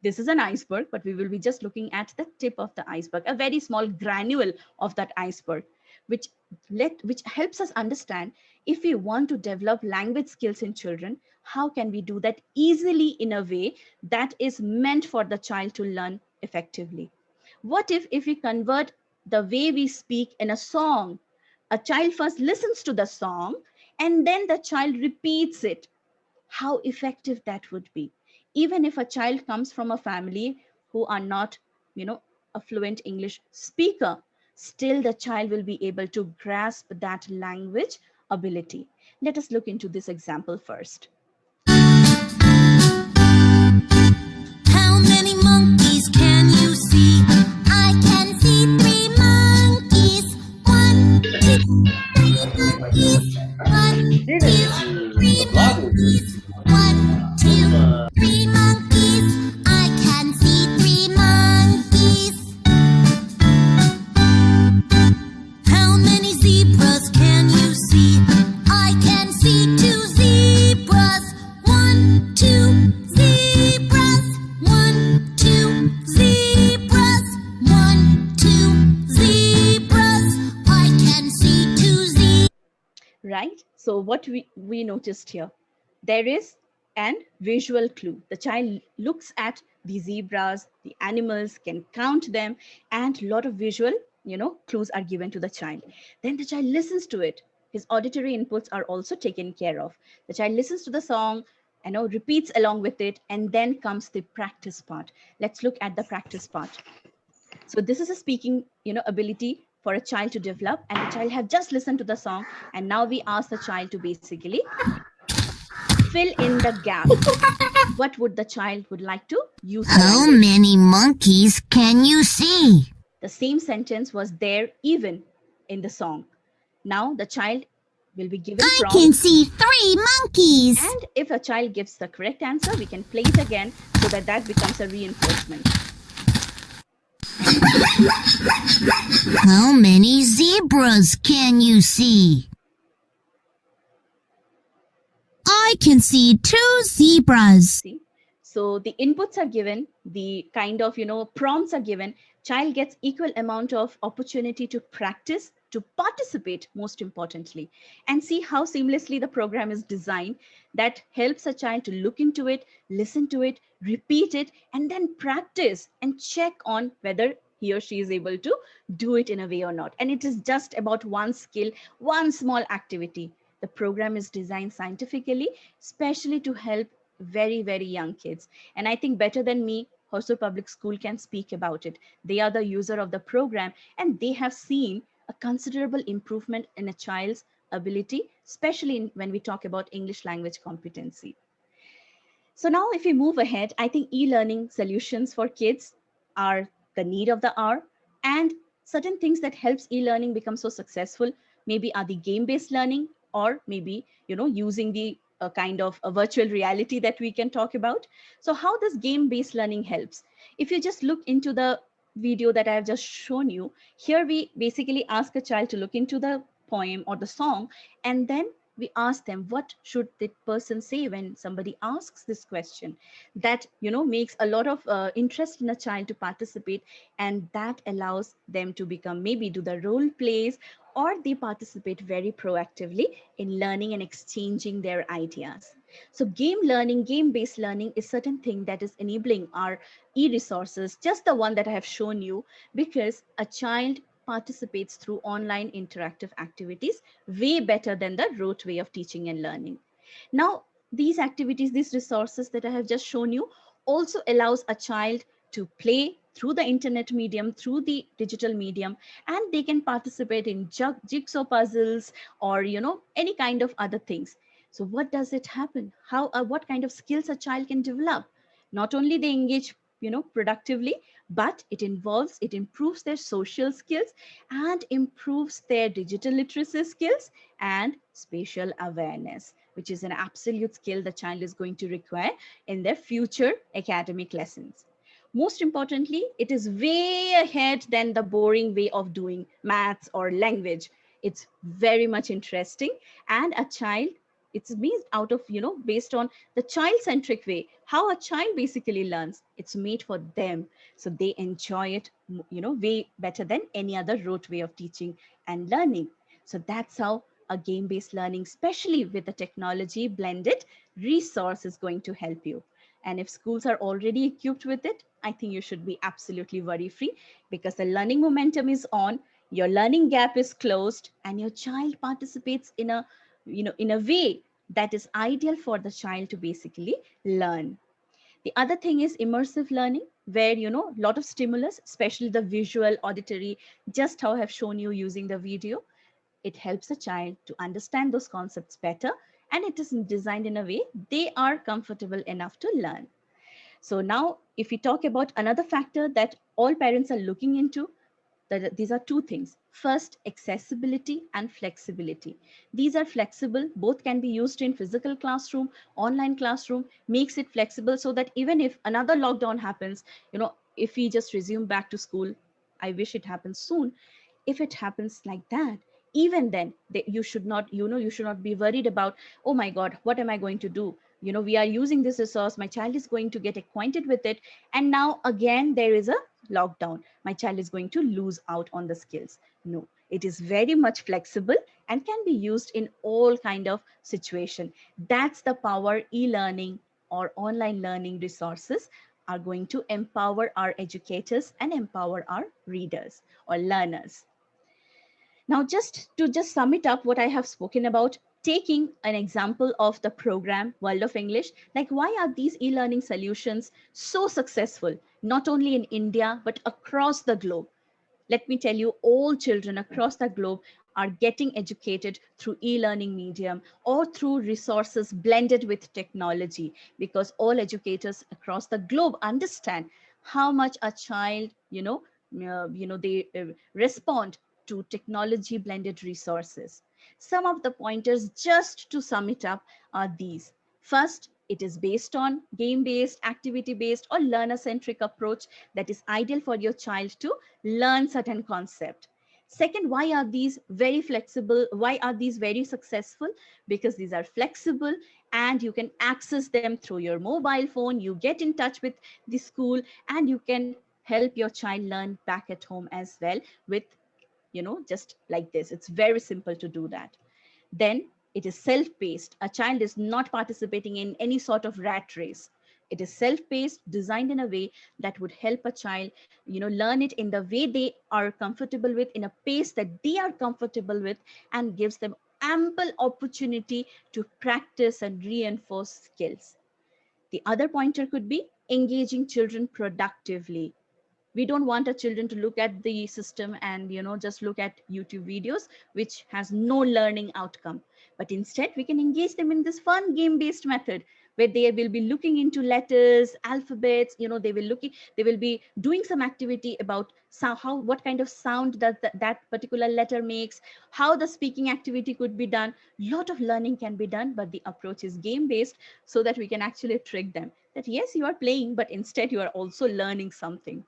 This is an iceberg, but we will be just looking at the tip of the iceberg, a very small granule of that iceberg, which helps us understand, if we want to develop language skills in children, how can we do that easily in a way that is meant for the child to learn effectively? What if we convert the way we speak in a song? A child first listens to the song, and then the child repeats it, how effective that would be. Even if a child comes from a family who are not, a fluent English speaker, still the child will be able to grasp that language ability. Let us look into this example first. How many monkeys can you see? I can see 3 monkeys. 1, 2, 3 monkeys. 1, 2, 3 monkeys. 1, 2, 3 monkeys. I can see 3 monkeys. How many zebras can you see? I can see 2 zebras. 1, 2 zebras. 1, 2 zebras. 1, 2 zebras. I can see 2 zebras. Right? So what we noticed here, there is an visual clue. The child looks at the zebras, the animals, can count them, and a lot of visual, clues are given to the child. Then the child listens to it. His auditory inputs are also taken care of. The child listens to the song, repeats along with it, and then comes the practice part. Let's look at the practice part. So this is a speaking, ability for a child to develop, and the child have just listened to the song, and now we ask the child to basically fill in the gaps. What would the child would like to use the How language? many monkeys can you see? The same sentence was there even in the song. Now the child will be given I prompts, can see 3 monkeys. and if a child gives the correct answer, we can play it again so that that becomes a reinforcement. How many zebras can you see? I can see 2 zebras. See, so the inputs are given, the kind of prompts are given. Child gets equal amount of opportunity to practice, to participate, most importantly, and see how seamlessly the program is designed that helps a child to look into it, listen to it, repeat it, and then practice and check on whether he or she is able to do it in a way or not. And it is just about one skill, one small activity. The program is designed scientifically, especially to help very, very young kids. And I think better than me, Hosur Public School can speak about it. They are the user of the program, and they have seen a considerable improvement in a child's ability, especially when we talk about English language competency. So now if we move ahead, I think e-learning solutions for kids are the need of the hour, and certain things that helps e-learning become so successful maybe are the game-based learning, or maybe using the kind of a virtual reality that we can talk about. So how does game-based learning helps? If you just look into the video that I have just shown you, here we basically ask a child to look into the poem or the song, and then we ask them, what should the person say when somebody asks this question? That makes a lot of interest in a child to participate, and that allows them to become, maybe do the role plays, or they participate very proactively in learning and exchanging their ideas. So game learning, game-based learning is certain thing that is enabling our e-resources, just the one that I have shown you, because a child participates through online interactive activities way better than the rote way of teaching and learning. Now, these activities, these resources that I have just shown you also allows a child to play through the internet medium, through the digital medium, and they can participate in jigsaw puzzles, or any kind of other things. So what does it happen? How what kind of skills a child can develop? Not only they engage productively, but it improves their social skills, and improves their digital literacy skills and spatial awareness, which is an absolute skill the child is going to require in their future academic lessons. Most importantly, it is way ahead than the boring way of doing maths or language. It's very much interesting, and a child, it's based out of based on the child-centric way, how a child basically learns. It's made for them, so they enjoy it way better than any other rote way of teaching and learning. So that's how a game-based learning, especially with the technology blended resource, is going to help you. And if schools are already equipped with it, I think you should be absolutely worry-free, because the learning momentum is on, your learning gap is closed, and your child participates in a in a way that is ideal for the child to basically learn. The other thing is immersive learning, where, a lot of stimulus, especially the visual, auditory, just how I have shown you using the video, it helps a child to understand those concepts better, and it is designed in a way they are comfortable enough to learn. So now, if we talk about another factor that all parents are looking into, that these are two things. First, accessibility and flexibility. These are flexible, both can be used in physical classroom, online classroom, makes it flexible so that even if another lockdown happens, if we just resume back to school, I wish it happens soon. If it happens like that, even then you should not, you should not be worried about, oh my God, what am I going to do? We are using this resource, my child is going to get acquainted with it, and now again there is a lockdown, my child is going to lose out on the skills. No, it is very much flexible and can be used in all kind of situation. That's the power e-learning or online learning resources are going to empower our educators and empower our readers or learners. Now, just to sum it up, what I have spoken about, taking an example of the program World of English, like why are these e-learning solutions so successful, not only in India, but across the globe? Let me tell you, all children across the globe are getting educated through e-learning medium or through resources blended with technology, because all educators across the globe understand how much a child, they respond to technology blended resources. Some of the pointers, just to sum it up, are these. First, it is based on game-based, activity-based, or learner-centric approach that is ideal for your child to learn certain concept. Second, why are these very flexible? Why are these very successful? Because these are flexible and you can access them through your mobile phone. You get in touch with the school and you can help your child learn back at home as well with, just like this. It's very simple to do that. Then it is self-paced. A child is not participating in any sort of rat race. It is self-paced, designed in a way that would help a child, learn it in the way they are comfortable with, in a pace that they are comfortable with, and gives them ample opportunity to practice and reinforce skills. The other pointer could be engaging children productively. We don't want our children to look at the system and just look at YouTube videos which has no learning outcome, but instead we can engage them in this fun game based method where they will be looking into letters, alphabets, they will be doing some activity about how, what kind of sound does that particular letter makes, how the speaking activity could be done. Lot of learning can be done, but the approach is game based so that we can actually trick them that yes, you are playing, but instead you are also learning something.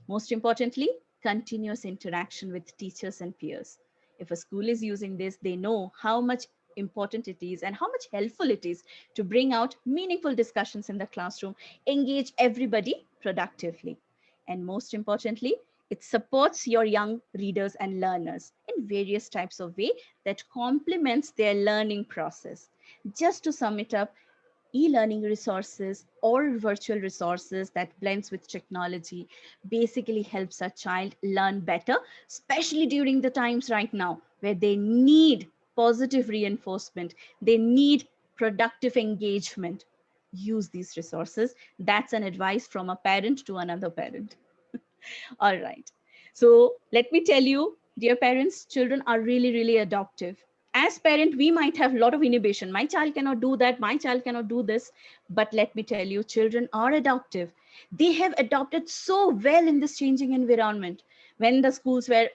Most importantly, continuous interaction with teachers and peers. If a school is using this, they know how much important it is and how much helpful it is to bring out meaningful discussions in the classroom, engage everybody productively. And most importantly, it supports your young readers and learners in various types of way that complements their learning process. Just to sum it up, e-learning resources or virtual resources that blends with technology basically helps a child learn better, especially during the times right now where they need positive reinforcement, they need productive engagement. Use these resources. That's an advice from a parent to another parent. All right. So let me tell you, dear parents, children are really, really adoptive. As parent, we might have a lot of inhibition. My child cannot do that. My child cannot do this. But let me tell you, children are adoptive. They have adopted so well in this changing environment. When the schools were,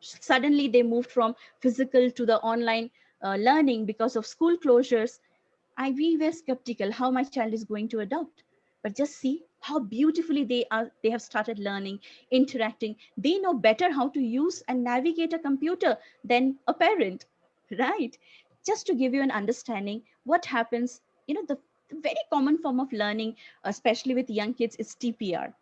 suddenly they moved from physical to the online learning because of school closures, we were skeptical how my child is going to adopt. But just see how beautifully they have started learning, interacting. They know better how to use and navigate a computer than a parent, right? Just to give you an understanding, what happens, the very common form of learning, especially with young kids, is TPR,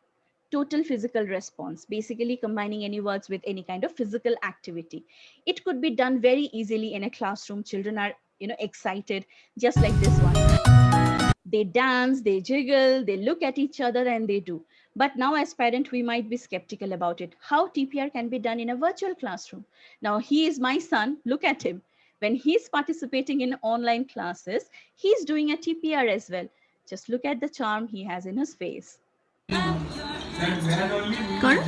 total physical response, basically combining any words with any kind of physical activity. It could be done very easily in a classroom. Children are, excited, just like this one. They dance, they jiggle, they look at each other, and they do. But now as parent, we might be skeptical about it. How TPR can be done in a virtual classroom? Now he is my son, look at him. When he's participating in online classes, he's doing a TPR as well. Just look at the charm he has in his face. Correct? Now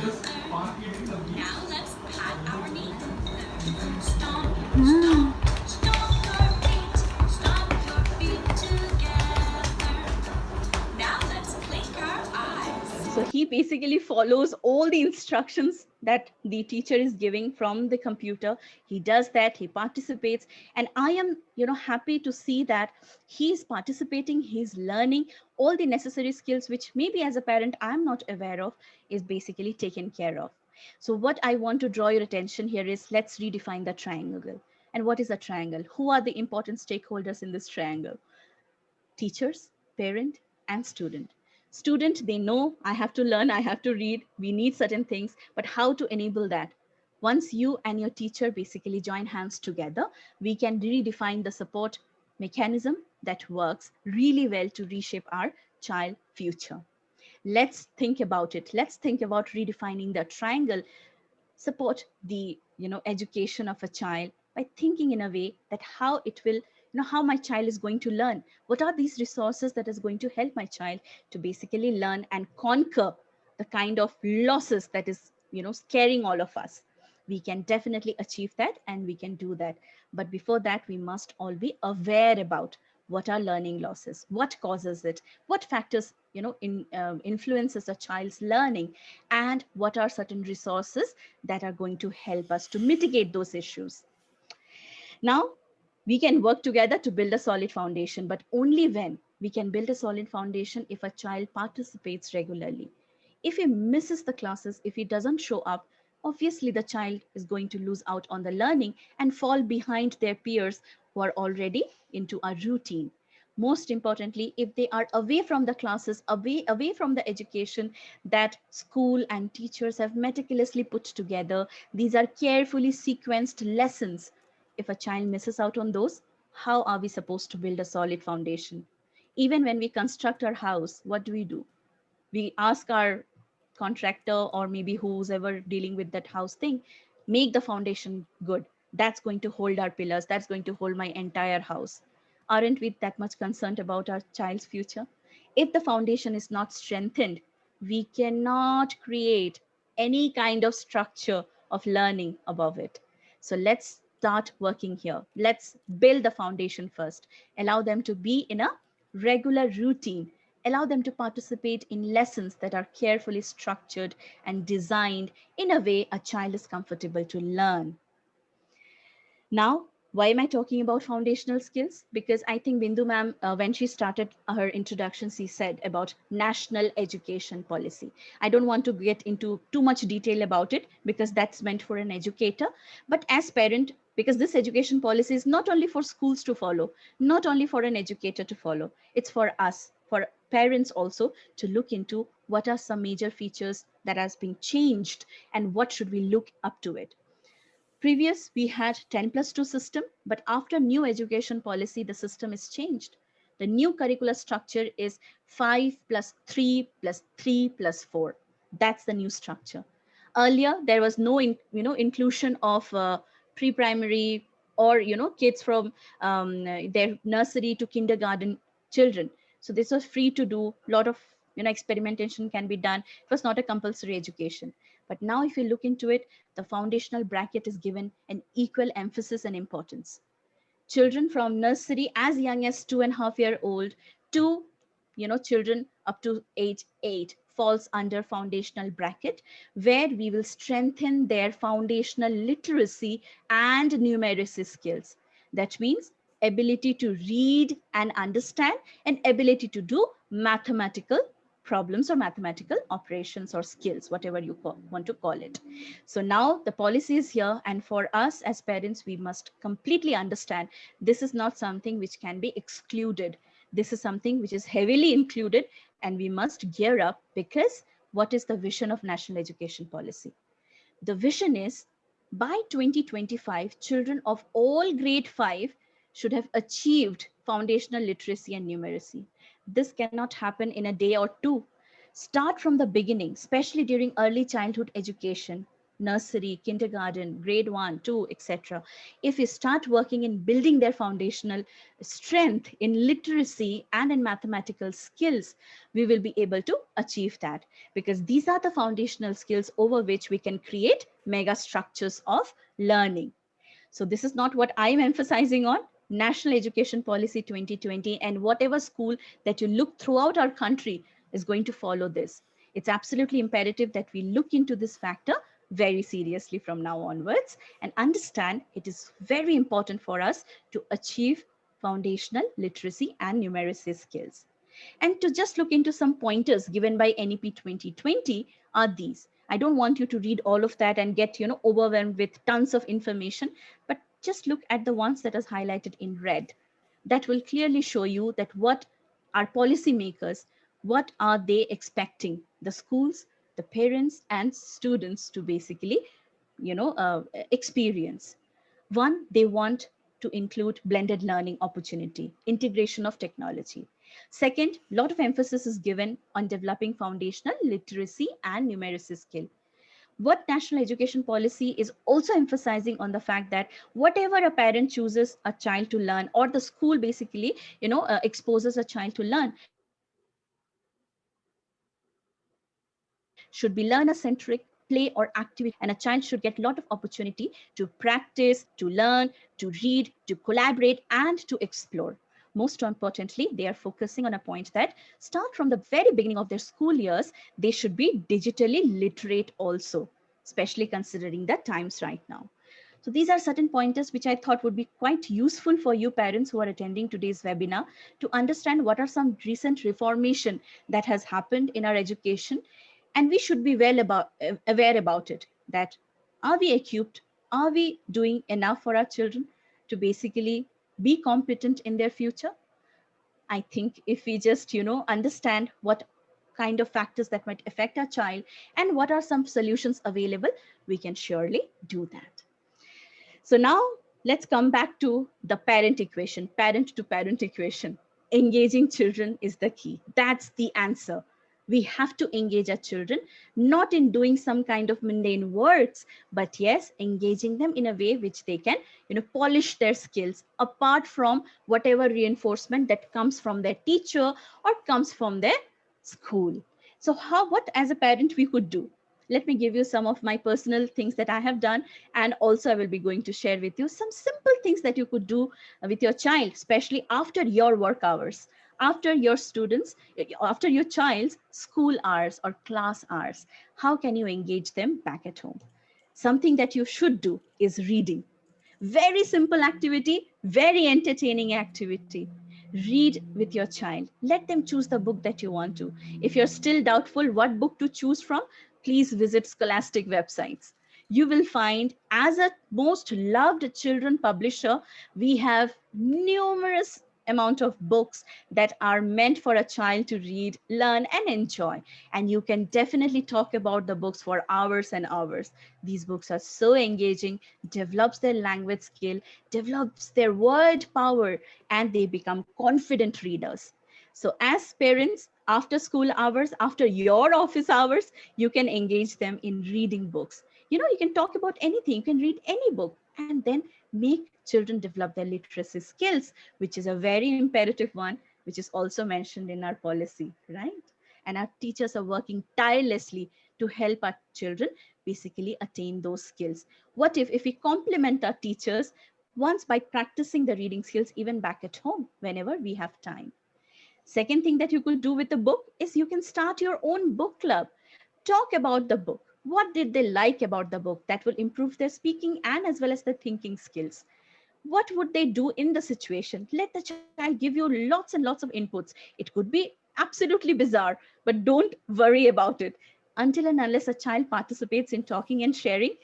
let's pat our knee. Hmm. Stomp your feet together. Now let's blink our eyes. So he basically follows all the instructions that the teacher is giving from the computer. He does that, he participates, and I am, happy to see that he's participating, he's learning all the necessary skills, which maybe as a parent I'm not aware of, is basically taken care of. So what I want to draw your attention here is, let's redefine the triangle. And what is a triangle? Who are the important stakeholders in this triangle? Teachers, parent, and student. Student, they know I have to learn, I have to read, we need certain things, but how to enable that? Once you and your teacher basically join hands together, we can redefine the support mechanism that works really well to reshape our child future. Let's think about it. Let's think about redefining the triangle, support the education of a child by thinking in a way that how it will, how my child is going to learn, what are these resources that is going to help my child to basically learn and conquer the kind of losses that is scaring all of us. We can definitely achieve that, and we can do that, but before that we must all be aware about what are learning losses, what causes it, what factors influences a child's learning, and what are certain resources that are going to help us to mitigate those issues. Now, we can work together to build a solid foundation, but only when we can build a solid foundation if a child participates regularly. If he misses the classes, if he doesn't show up, obviously the child is going to lose out on the learning and fall behind their peers who are already into a routine. Most importantly, if they are away from the classes, away from the education that school and teachers have meticulously put together, these are carefully sequenced lessons. If a child misses out on those, how are we supposed to build a solid foundation? Even when we construct our house, what do? We ask our contractor, or maybe who's ever dealing with that house thing, make the foundation good. That's going to hold our pillars. That's going to hold my entire house. Aren't we that much concerned about our child's future? If the foundation is not strengthened, we cannot create any kind of structure of learning above it. So let's start working here. Let's build the foundation first. Allow them to be in a regular routine. Allow them to participate in lessons that are carefully structured and designed in a way a child is comfortable to learn. Now, why am I talking about foundational skills? Because I think Bindu ma'am, when she started her introduction, she said about national education policy. I don't want to get into too much detail about it because that's meant for an educator. But as parent, because this education policy is not only for schools to follow, not only for an educator to follow, it's for us, for parents also to look into what are some major features that has been changed and what should we look up to it. Previous, we had 10+2 system, but after new education policy, the system is changed. The new curricular structure is 5+3+3+4. That's the new structure. Earlier, there was no, inclusion of pre-primary or, kids from their nursery to kindergarten children. So this was free to do. A lot of, experimentation can be done. It was not a compulsory education. But now if you look into it, the foundational bracket is given an equal emphasis and importance. Children from nursery as young as 2.5 years old to, children up to age 8 falls under foundational bracket, where we will strengthen their foundational literacy and numeracy skills. That means ability to read and understand, and ability to do mathematical problems or mathematical operations or skills, whatever you want to call it. So now the policy is here, and for us as parents, we must completely understand this is not something which can be excluded. This is something which is heavily included, and we must gear up, because what is the vision of national education policy? The vision is by 2025, children of all grade 5 should have achieved foundational literacy and numeracy. This cannot happen in a day or two. Start from the beginning, especially during early childhood education. nursery, kindergarten, grade 1, 2, etc., if we start working in building their foundational strength in literacy and in mathematical skills, we will be able to achieve that, because these are the foundational skills over which we can create mega structures of learning. So this is not what I'm emphasizing on. National Education Policy 2020 and whatever school that you look throughout our country is going to follow this. It's absolutely imperative that we look into this factor very seriously from now onwards and understand it is very important for us to achieve foundational literacy and numeracy skills. And to just look into some pointers given by NEP 2020 are these. I don't want you to read all of that and get overwhelmed with tons of information, but just look at the ones that is highlighted in red. That will clearly show you that what our policymakers, what are they expecting the schools, the parents and students to basically experience. One, they want to include blended learning opportunity, integration of technology. Second, a lot of emphasis is given on developing foundational literacy and numeracy skill. What national education policy is also emphasizing on the fact that whatever a parent chooses a child to learn, or the school basically exposes a child to learn, should be learner centric, play or activity based, and a child should get a lot of opportunity to practice, to learn, to read, to collaborate and to explore. Most importantly, they are focusing on a point that start from the very beginning of their school years, they should be digitally literate also, especially considering the times right now. So these are certain pointers which I thought would be quite useful for you parents who are attending today's webinar to understand what are some recent reformation that has happened in our education. And we should be aware about it, that are we equipped, are we doing enough for our children to basically be competent in their future? I think if we just, understand what kind of factors that might affect our child and what are some solutions available, we can surely do that. So now let's come back to the parent to parent equation. Engaging children is the key. That's the answer. We have to engage our children, not in doing some kind of mundane works, but yes, engaging them in a way which they can, polish their skills apart from whatever reinforcement that comes from their teacher or comes from their school. So what as a parent we could do? Let me give you some of my personal things that I have done. And also I will be going to share with you some simple things that you could do with your child, especially after your work hours, after your students, after your child's school hours or class hours. How can you engage them back at home? Something that you should do is reading. Very simple activity, very entertaining activity. Read with your child. Let them choose the book that you want to. If you're still doubtful what book to choose from, please visit Scholastic websites. You will find, as a most loved children publisher, we have numerous amount of books that are meant for a child to read, learn, and enjoy. And you can definitely talk about the books for hours and hours. These books are so engaging, develops their language skill, develops their word power, and they become confident readers. So as parents, after school hours, after your office hours, you can engage them in reading books. You can talk about anything, you can read any book, and then make children develop their literacy skills, which is a very imperative one, which is also mentioned in our policy, right? And our teachers are working tirelessly to help our children basically attain those skills. What if we complement our teachers once by practicing the reading skills even back at home whenever we have time? Second thing that you could do with the book is you can start your own book club. Talk about the book. What did they like about the book that will improve their speaking and as well as their thinking skills? What would they do in the situation? Let the child give you lots and lots of inputs. It could be absolutely bizarre, but don't worry about it. Until and unless a child participates in talking and sharing,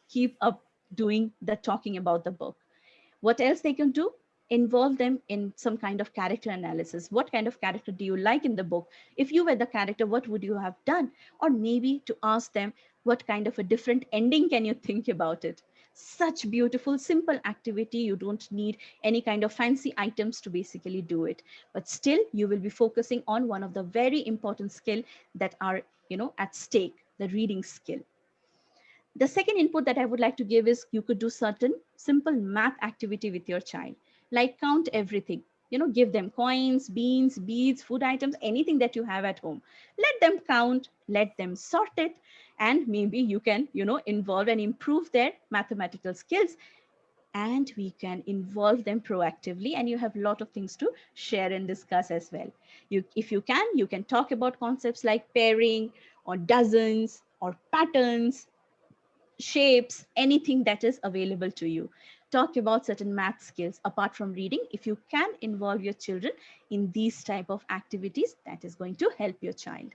keep up doing the talking about the book. What else they can do? Involve them in some kind of character analysis. What kind of character do you like in the book? If you were the character, what would you have done? Or maybe to ask them, what kind of a different ending can you think about it? Such beautiful, simple activity. You don't need any kind of fancy items to basically do it. But still, you will be focusing on one of the very important skill that are, at stake, the reading skill. The second input that I would like to give is you could do certain simple math activity with your child, like count everything. Give them coins, beans, beads, food items, anything that you have at home. Let them count, let them sort it, and maybe you can, involve and improve their mathematical skills. And we can involve them proactively, and you have a lot of things to share and discuss as well. If you can talk about concepts like pairing or dozens or patterns, shapes, anything that is available to you. Talk about certain math skills apart from reading. If you can involve your children in these type of activities, that is going to help your child.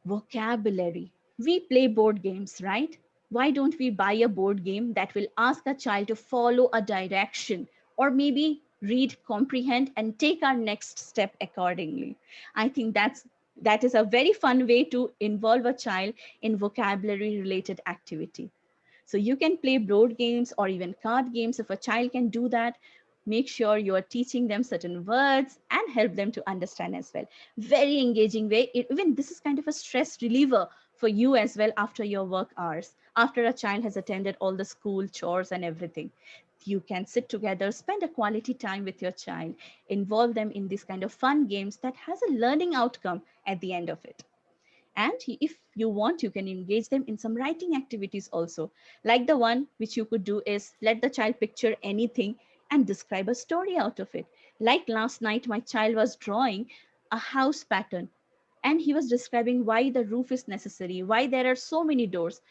Vocabulary. We play board games, right? Why don't we buy a board game that will ask a child to follow a direction, or maybe read, comprehend, and take our next step accordingly? I think that is a very fun way to involve a child in vocabulary related activity. So you can play board games or even card games. If a child can do that, make sure you are teaching them certain words and help them to understand as well. Very engaging way. Even this is kind of a stress reliever for you as well after your work hours, after a child has attended all the school chores and everything. You can sit together, spend a quality time with your child, involve them in this kind of fun games that has a learning outcome at the end of it. And if you want, you can engage them in some writing activities also. Like the one which you could do is let the child picture anything and describe a story out of it. Like last night, my child was drawing a house pattern, and he was describing why the roof is necessary, why there are so many doors.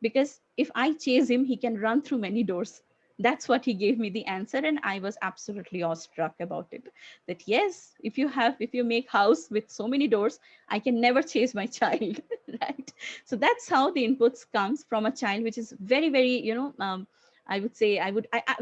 Because if I chase him, he can run through many doors. That's what he gave me the answer, and I was absolutely awestruck about it. That yes, if you make house with so many doors, I can never chase my child, right? So that's how the inputs comes from a child, which is very, very, I would say,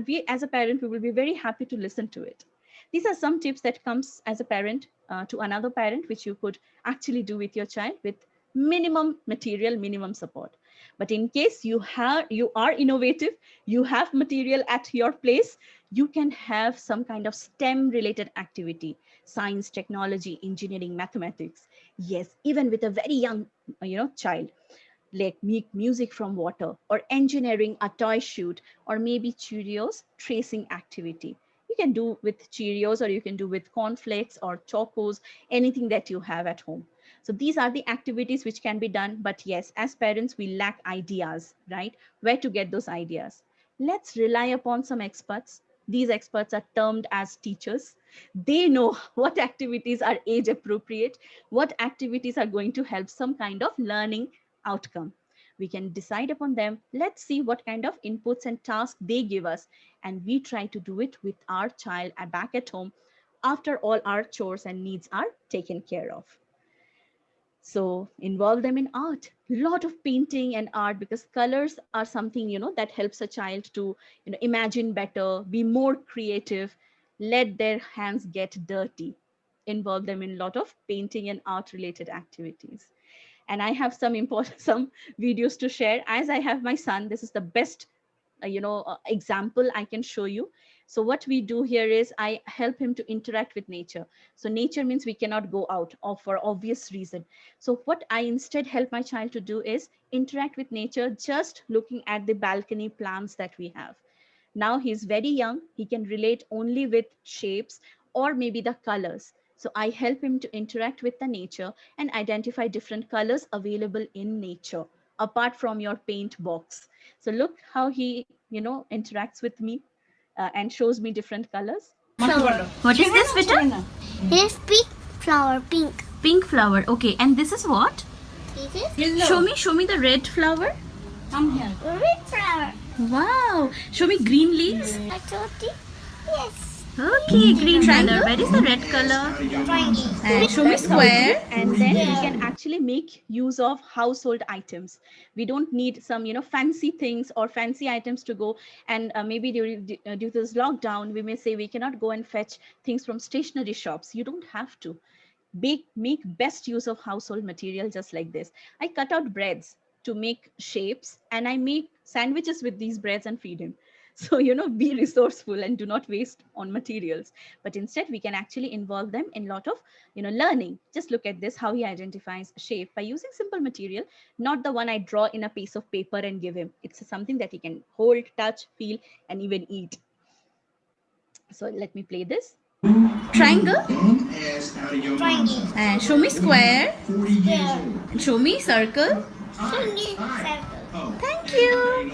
we as a parent, we will be very happy to listen to it. These are some tips that comes as a parent to another parent, which you could actually do with your child with minimum material, minimum support. But in case you are innovative, you have material at your place, you can have some kind of STEM related activity, science, technology, engineering, mathematics. Yes, even with a very young, child, like make music from water, or engineering a toy shoot, or maybe Cheerios tracing activity. You can do with Cheerios, or you can do with cornflakes or chocos, anything that you have at home. So these are the activities which can be done. But yes, as parents, we lack ideas, right? Where to get those ideas? Let's rely upon some experts. These experts are termed as teachers. They know what activities are age appropriate, what activities are going to help some kind of learning outcome. We can decide upon them. Let's see what kind of inputs and tasks they give us, and we try to do it with our child back at home after all our chores and needs are taken care of. So involve them in art, lot of painting and art, because colors are something, that helps a child to, imagine better, be more creative. Let their hands get dirty. Involve them in a lot of painting and art related activities. And I have some important some videos to share. As I have my son, this is the best example I can show you. So what we do here is I help him to interact with nature. So nature means we cannot go out, or for obvious reason. So what I instead help my child to do is interact with nature, just looking at the balcony plants that we have. Now he's very young, he can relate only with shapes or maybe the colors. So I help him to interact with the nature and identify different colors available in nature apart from your paint box. So look how he, interacts with me and shows me different colors. Flower. What is this, Vita? It is pink flower, pink. Pink flower. Okay, and this is what? This is Show me the red flower. come here. Red flower. Wow. Show me green leaves. I told you. Yes. Okay, green color. Where is the red color? Triangle. And show me square. And then we can actually make use of household items. We don't need some, fancy things or fancy items to go. And maybe due to this lockdown, we may say we cannot go and fetch things from stationery shops. You don't have to. Make best use of household material just like this. I cut out breads to make shapes, and I make sandwiches with these breads and feed him. So, be resourceful and do not waste on materials. But instead, we can actually involve them in a lot of, learning. Just look at this, how he identifies shape by using simple material, not the one I draw in a piece of paper and give him. It's something that he can hold, touch, feel, and even eat. So let me play this. Triangle. Triangle. And show me square. Square. And show me circle. Circle. Thank you.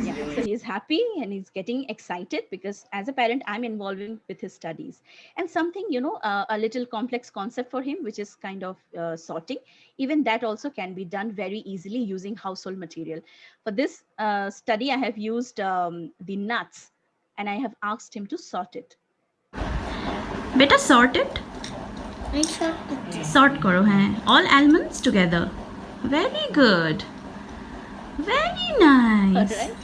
Yeah, so he's happy and he's getting excited because as a parent, I'm involving with his studies. And something, a little complex concept for him, which is kind of sorting, even that also can be done very easily using household material. For this study, I have used the nuts and I have asked him to sort it. Better sort it. I shot Sort karo hai. All almonds together. Very good. Very nice. All right.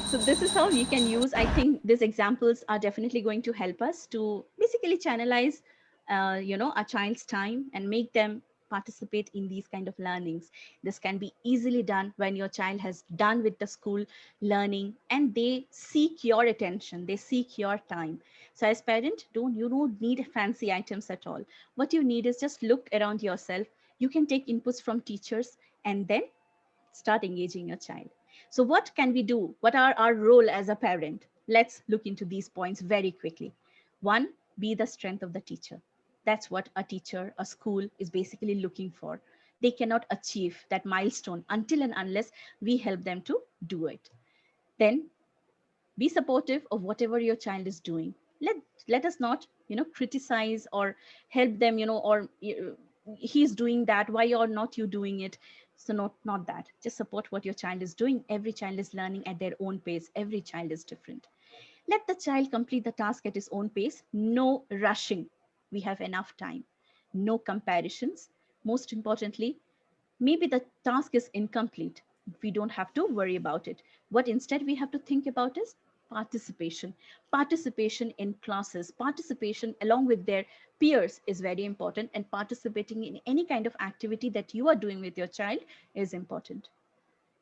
So this is how we can use, I think these examples are definitely going to help us to basically channelize, a child's time and make them participate in these kind of learnings. This can be easily done when your child has done with the school learning and they seek your attention, they seek your time. So as parent, you don't need fancy items at all. What you need is just look around yourself. You can take inputs from teachers and then start engaging your child. So what can we do? What are our role as a parent? Let's look into these points very quickly. One, be the strength of the teacher. That's what a teacher, a school is basically looking for. They cannot achieve that milestone until and unless we help them to do it. Then be supportive of whatever your child is doing. Let us not criticize or help them, or he's doing that, why are not you doing it? So not that. Just support what your child is doing. Every child is learning at their own pace. Every child is different. Let the child complete the task at his own pace. No rushing. We have enough time. No comparisons. Most importantly, maybe the task is incomplete. We don't have to worry about it. What instead we have to think about is participation. Participation in classes, participation along with their peers is very important, and participating in any kind of activity that you are doing with your child is important.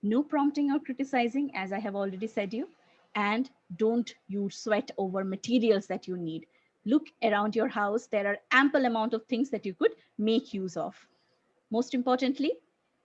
No prompting or criticizing, as I have already said you, and don't you sweat over materials that you need. Look around your house. There are ample amount of things that you could make use of. Most importantly,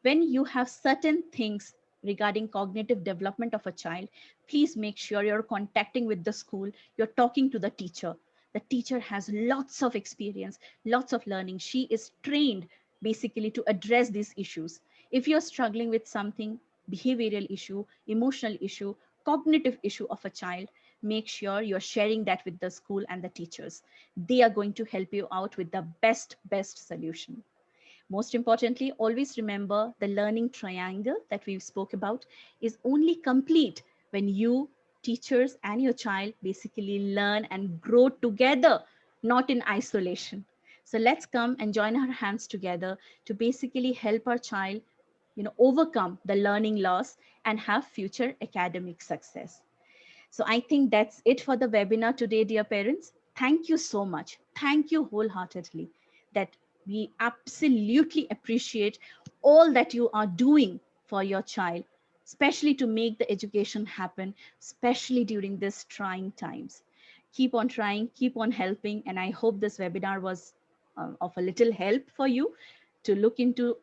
when you have certain things regarding cognitive development of a child, please make sure you're contacting with the school, you're talking to the teacher. The teacher has lots of experience, lots of learning. She is trained basically to address these issues. If you're struggling with something, behavioral issue, emotional issue, cognitive issue of a child, make sure you're sharing that with the school and the teachers. They are going to help you out with the best solution. Most importantly, always remember the learning triangle that we spoke about is only complete when you, teachers, and your child basically learn and grow together, not in isolation. So let's come and join our hands together to basically help our child, overcome the learning loss and have future academic success. So I think that's it for the webinar today, dear parents. Thank you so much. Thank you wholeheartedly. That we absolutely appreciate all that you are doing for your child, especially to make the education happen, especially during these trying times. Keep on trying, keep on helping. And I hope this webinar was of a little help for you to look into,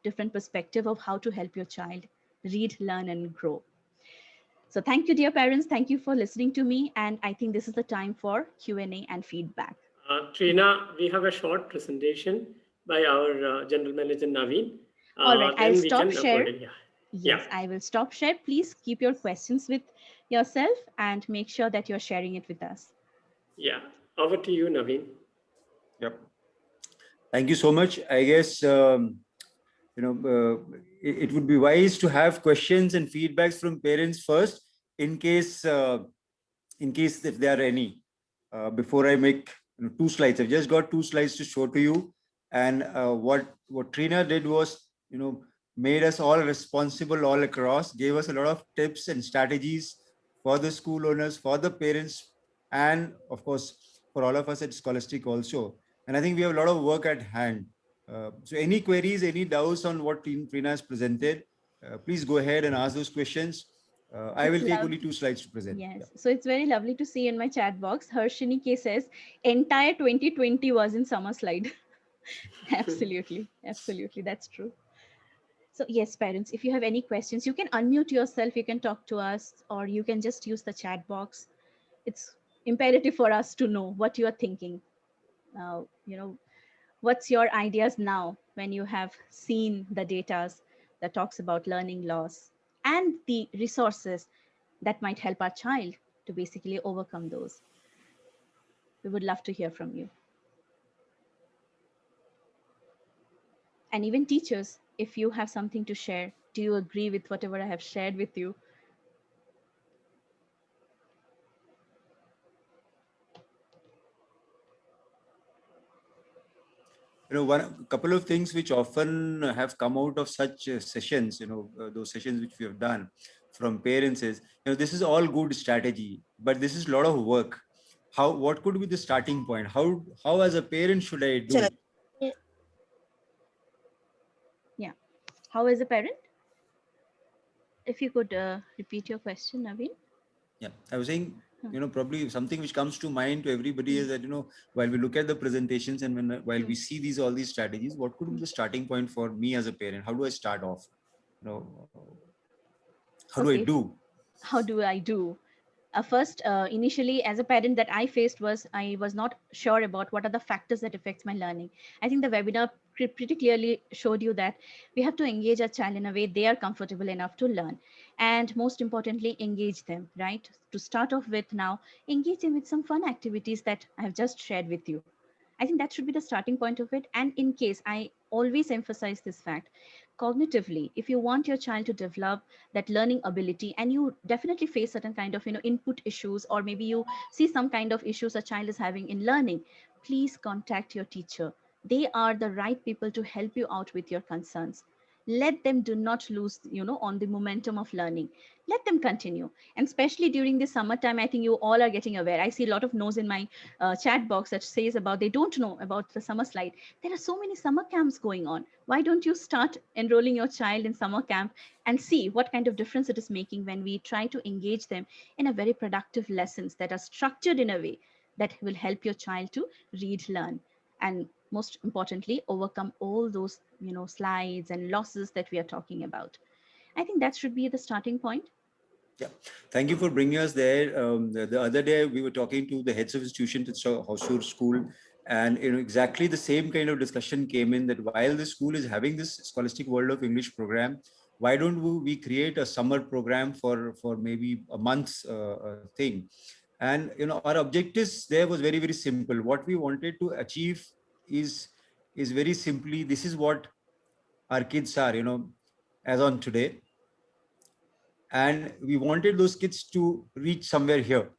different perspective of how to help your child read, learn, and grow. So thank you, dear parents. Thank you for listening to me. And I think this is the time for Q&A and feedback. Trina, we have a short presentation by our General Manager Naveen. All right, I'll stop share. Yeah. Yes, I will stop share. Please keep your questions with yourself and make sure that you're sharing it with us. Yeah, over to you, Naveen. Yep. Thank you so much. I guess, it would be wise to have questions and feedbacks from parents first, in case if there are any. Before I make 2 slides, I've just got 2 slides to show to you. And what Trina did was, made us all responsible all across, gave us a lot of tips and strategies for the school owners, for the parents, and of course, for all of us at Scholastic also. And I think we have a lot of work at hand. So any queries, any doubts on what Trina has presented, please go ahead and ask those questions. I will It's take love. only 2 slides to present. Yes. So it's very lovely to see in my chat box. Harshini K says entire 2020 was in summer slide. Absolutely. Absolutely. That's true. So yes, parents, if you have any questions, you can unmute yourself, you can talk to us, or you can just use the chat box. It's imperative for us to know what you are thinking. What's your ideas now when you have seen the data that talks about learning loss and the resources that might help our child to basically overcome those. We would love to hear from you. And even teachers, if you have something to share, do you agree with whatever I have shared with you? One couple of things which often have come out of such sessions, those sessions which we have done from parents is, this is all good strategy, but this is a lot of work. What could be the starting point? How as a parent should I do? Yeah. How as a parent? If you could repeat your question, Naveen. Yeah, I was saying, probably something which comes to mind to everybody is that, while we look at the presentations and while we see all these strategies, what could be the starting point for me as a parent? How do I start off? How do I Okay. do? How do I do? First, initially, as a parent, that I faced was I was not sure about what are the factors that affects my learning. I think the webinar pretty clearly showed you that we have to engage our child in a way they are comfortable enough to learn, and most importantly, engage them. Right, to start off with, now engage them with some fun activities that I have just shared with you. I think that should be the starting point of it. And in case, I always emphasize this fact, cognitively, if you want your child to develop that learning ability, and you definitely face certain kind of input issues, or maybe you see some kind of issues a child is having in learning, please contact your teacher. They are the right people to help you out with your concerns. Let them do not lose on the momentum of learning. Let them continue. And especially during the summertime, I think you all are getting aware. I see a lot of no's in my chat box that says about they don't know about the summer slide. There are so many summer camps going on. Why don't you start enrolling your child in summer camp and see what kind of difference it is making when we try to engage them in a very productive lessons that are structured in a way that will help your child to read, learn, and most importantly, overcome all those slides and losses that we are talking about. I think that should be the starting point. Yeah, thank you for bringing us there. The other day we were talking to the heads of institutions at Hosur School, and exactly the same kind of discussion came in that while the school is having this Scholastic World of English program, why don't we create a summer program for maybe a month's thing? And our objectives there was very simple. What we wanted to achieve is very simply, this is what our kids are, as on today, and we wanted those kids to reach somewhere here.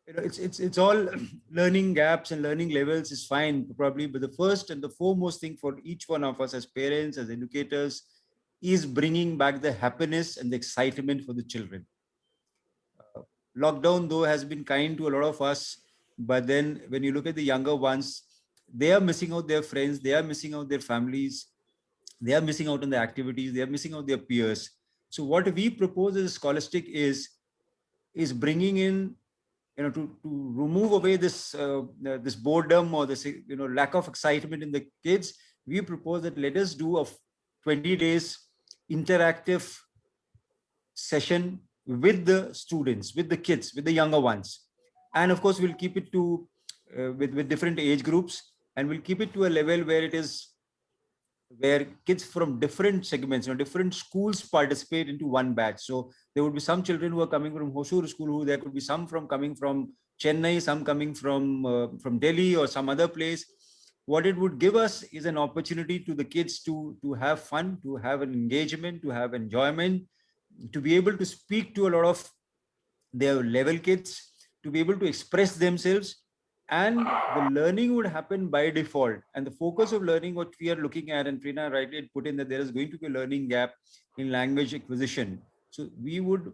It's all learning gaps and learning levels is fine probably, but the first and the foremost thing for each one of us as parents, as educators, is bringing back the happiness and the excitement for the children. Lockdown though has been kind to a lot of us, but then when you look at the younger ones, they are missing out their friends, they are missing out their families, they are missing out on the activities, they are missing out their peers. So what we propose as Scholastic is bringing in, to remove away this this boredom or this lack of excitement in the kids. We propose that let us do a 20 days interactive session with the students, with the kids, with the younger ones, and of course we'll keep it to with different age groups, and we'll keep it to a level where it is where kids from different segments, different schools participate into one batch. So there would be some children who are coming from Hosur school, who there could be some coming from Chennai, some coming from Delhi or some other place. What it would give us is an opportunity to the kids to have fun, to have an engagement, to have enjoyment, to be able to speak to a lot of their level kids, to be able to express themselves, and the learning would happen by default. And the focus of learning, what we are looking at, and Trina rightly put in that there is going to be a learning gap in language acquisition. So we would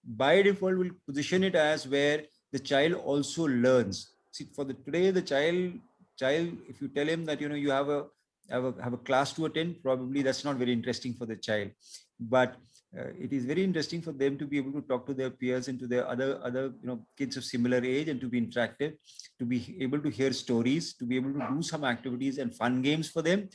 by default will position it as where the child also learns. See, for the today, the child, if you tell him that you have have a class to attend, probably that's not very interesting for the child. But it is very interesting for them to be able to talk to their peers and to their other kids of similar age, and to be interactive, to be able to hear stories, to be able to do some activities and fun games for them.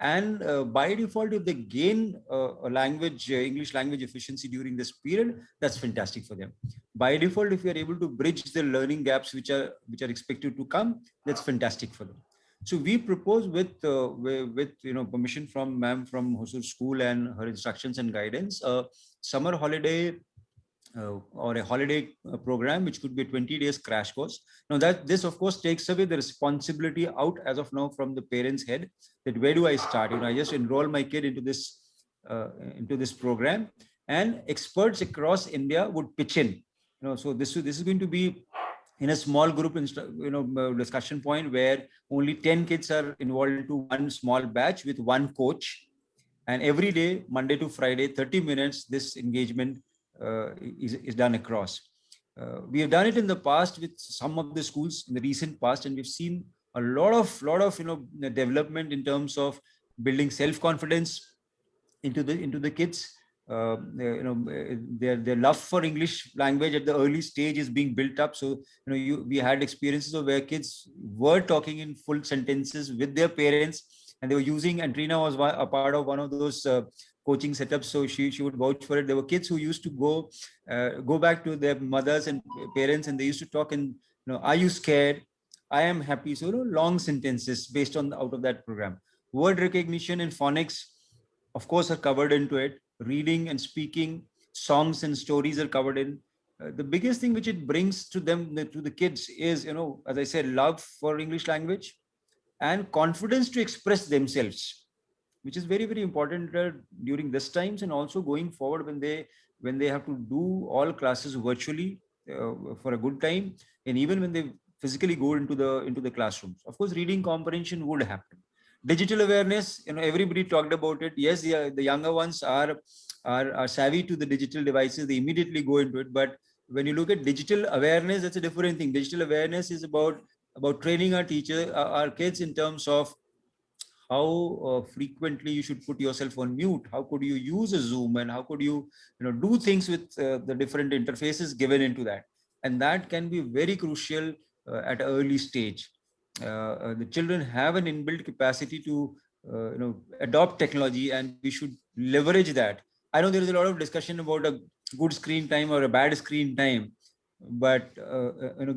And by default, if they gain a language, English language efficiency during this period, that's fantastic for them. By default, if you are able to bridge the learning gaps which are expected to come, that's fantastic for them. So we propose with permission from ma'am from Hosur School and her instructions and guidance, a summer holiday or a holiday program, which could be a 20 days crash course. Now that this of course takes away the responsibility out as of now from the parents' head, that where do I start? I just enroll my kid into this program, and experts across India would pitch in. So this is going to be in a small group discussion point, where only 10 kids are involved into one small batch with one coach, and every day, Monday to Friday, 30 minutes, this engagement is done across. We have done it in the past with some of the schools in the recent past, and we've seen a lot of development in terms of building self-confidence into the kids. Their love for English language at the early stage is being built up. So we had experiences of where kids were talking in full sentences with their parents, and they were using, and Trina was a part of one of those coaching setups, so she would vouch for it. There were kids who used to go back to their mothers and parents, and they used to talk in, are you scared? I am happy. So long sentences based on out of that program. Word recognition and phonics, of course, are covered into it. Reading and speaking, songs and stories are covered in. The biggest thing which it brings to them, to the kids, is, as I said, love for English language and confidence to express themselves, which is very, very important during this times, and also going forward when they have to do all classes virtually for a good time, and even when they physically go into the classrooms. Of course, reading comprehension would happen. Digital awareness, everybody talked about it. Yes, the younger ones are savvy to the digital devices. They immediately go into it. But when you look at digital awareness, that's a different thing. Digital awareness is about training our kids in terms of how frequently you should put yourself on mute. How could you use a Zoom, and how could you do things with the different interfaces given into that. And that can be very crucial at an early stage. The children have an inbuilt capacity to adopt technology, and we should leverage that. I know there is a lot of discussion about a good screen time or a bad screen time, but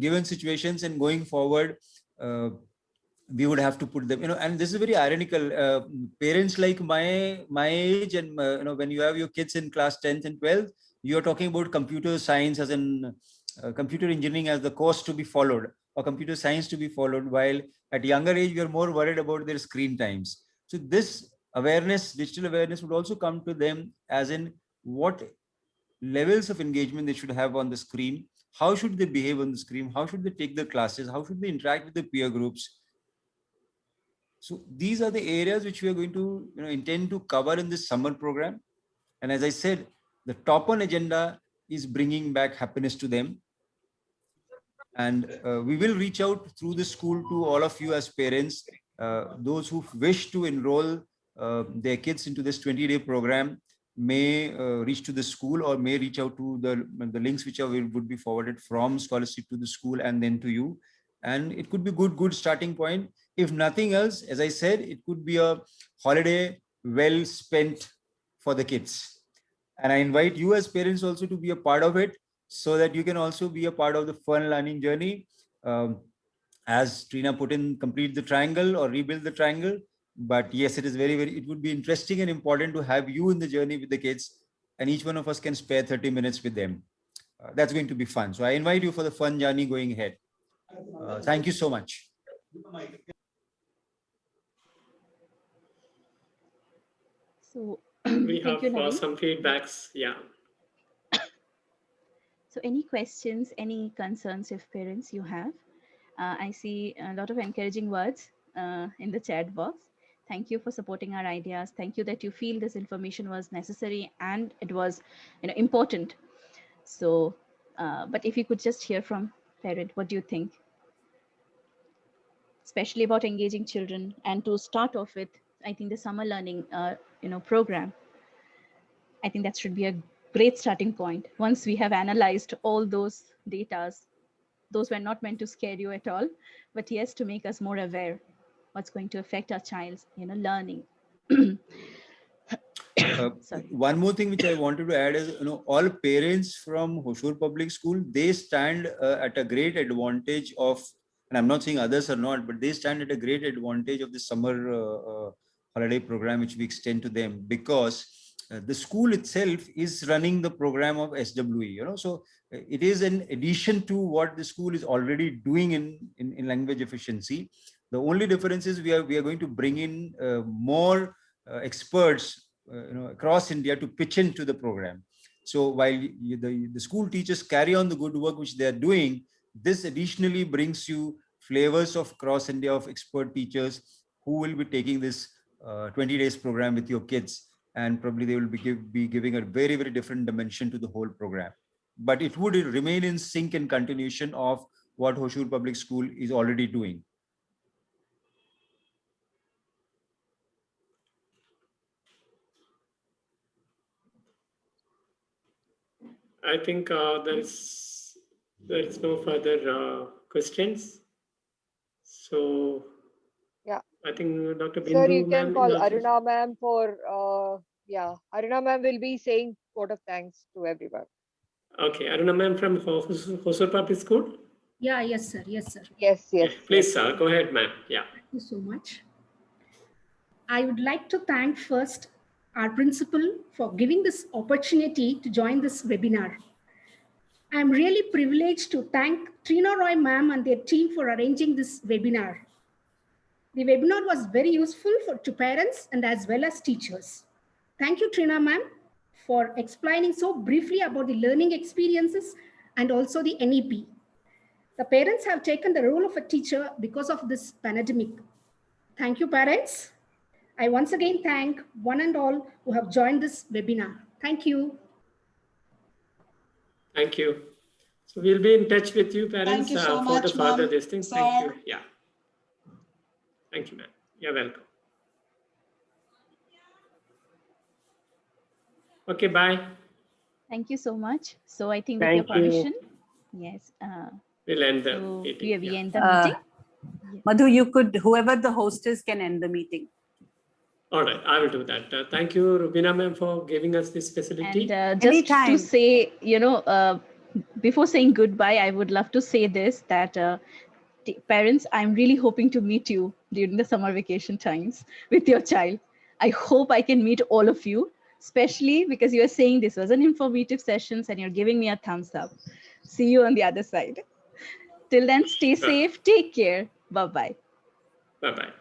given situations and going forward, we would have to put them, and this is very ironical. Parents like my age, and when you have your kids in class 10th and 12th, you are talking about computer science as in computer engineering as the course to be followed, or computer science to be followed, while at younger age, we are more worried about their screen times. So this awareness, digital awareness, would also come to them, as in what levels of engagement they should have on the screen, how should they behave on the screen, how should they take the classes, how should they interact with the peer groups. So these are the areas which we are going to intend to cover in this summer program. And as I said, the top on agenda is bringing back happiness to them. And we will reach out through the school to all of you as parents, those who wish to enroll their kids into this 20-day program may reach to the school, or may reach out to the links which would be forwarded from Scholastic to the school and then to you. And it could be good starting point. If nothing else, as I said, it could be a holiday well spent for the kids. And I invite you as parents also to be a part of it, so that you can also be a part of the fun learning journey. As Trina put in, complete the triangle or rebuild the triangle. But yes, it is it would be interesting and important to have you in the journey with the kids, and each one of us can spare 30 minutes with them. That's going to be fun. So I invite you for the fun journey going ahead. Thank you so much. So We thank have you, Naveen. some feedbacks. Yeah. So any questions, any concerns if parents you have? I see a lot of encouraging words in the chat box. Thank you for supporting our ideas. Thank you that you feel this information was necessary and it was important. So, but if you could just hear from parent, what do you think? Especially about engaging children, and to start off with I think the summer learning, program. I think that should be a great starting point. Once we have analyzed all those datas, those were not meant to scare you at all, but yes, to make us more aware what's going to affect our child's, learning. Sorry. One more thing which I wanted to add is, all parents from Hosur Public School, they stand at a great advantage of, and I'm not saying others are not, but they stand at a great advantage of the summer holiday program which we extend to them, because the school itself is running the program of SWE, so it is an addition to what the school is already doing in language efficiency. The only difference is we are going to bring in more experts across India to pitch into the program. So while the school teachers carry on the good work which they are doing, this additionally brings you flavors of cross India of expert teachers who will be taking this 20 days program with your kids, and probably they will be giving a very, very different dimension to the whole program. But it would remain in sync and continuation of what Hosur Public School is already doing. I think there is no further questions. So Yeah. I think Dr. Sir, Bindu you can ma'am call is also- Aruna ma'am for, Aruna ma'am will be saying vote of thanks to everyone. Okay, Aruna ma'am from Hosur Public School. Yeah, yes, sir. Yes, sir. Yes, Yeah, yes. please, yes. go ahead, ma'am. Yeah. Thank you so much. I would like to thank first our principal for giving this opportunity to join this webinar. I'm really privileged to thank Trina Roy ma'am and their team for arranging this webinar. The webinar was very useful to parents and as well as teachers. Thank you, Trina ma'am, for explaining so briefly about the learning experiences and also the NEP. The parents have taken the role of a teacher because of this pandemic. Thank you, parents. I once again thank one and all who have joined this webinar. Thank you. Thank you. So we'll be in touch with you, parents, Thank you so for the much, further ma'am, this thing. sir. Thank you. Yeah. Thank you, ma'am. You're welcome. Okay, bye. Thank you so much. So I think with Thank your you. permission, yes. We'll end the So meeting. we Yeah. end the meeting. Madhu, you could, whoever the host is, can end the meeting. All right, I will do that. Thank you, Rubina ma'am, for giving us this facility. And just to Anytime. say, before saying goodbye, I would love to say this, that parents, I'm really hoping to meet you during the summer vacation times with your child. I hope I can meet all of you, especially because you are saying this was an informative session and you're giving me a thumbs up. See you on the other side. Till then, stay safe, take care. Bye-bye. Bye-bye.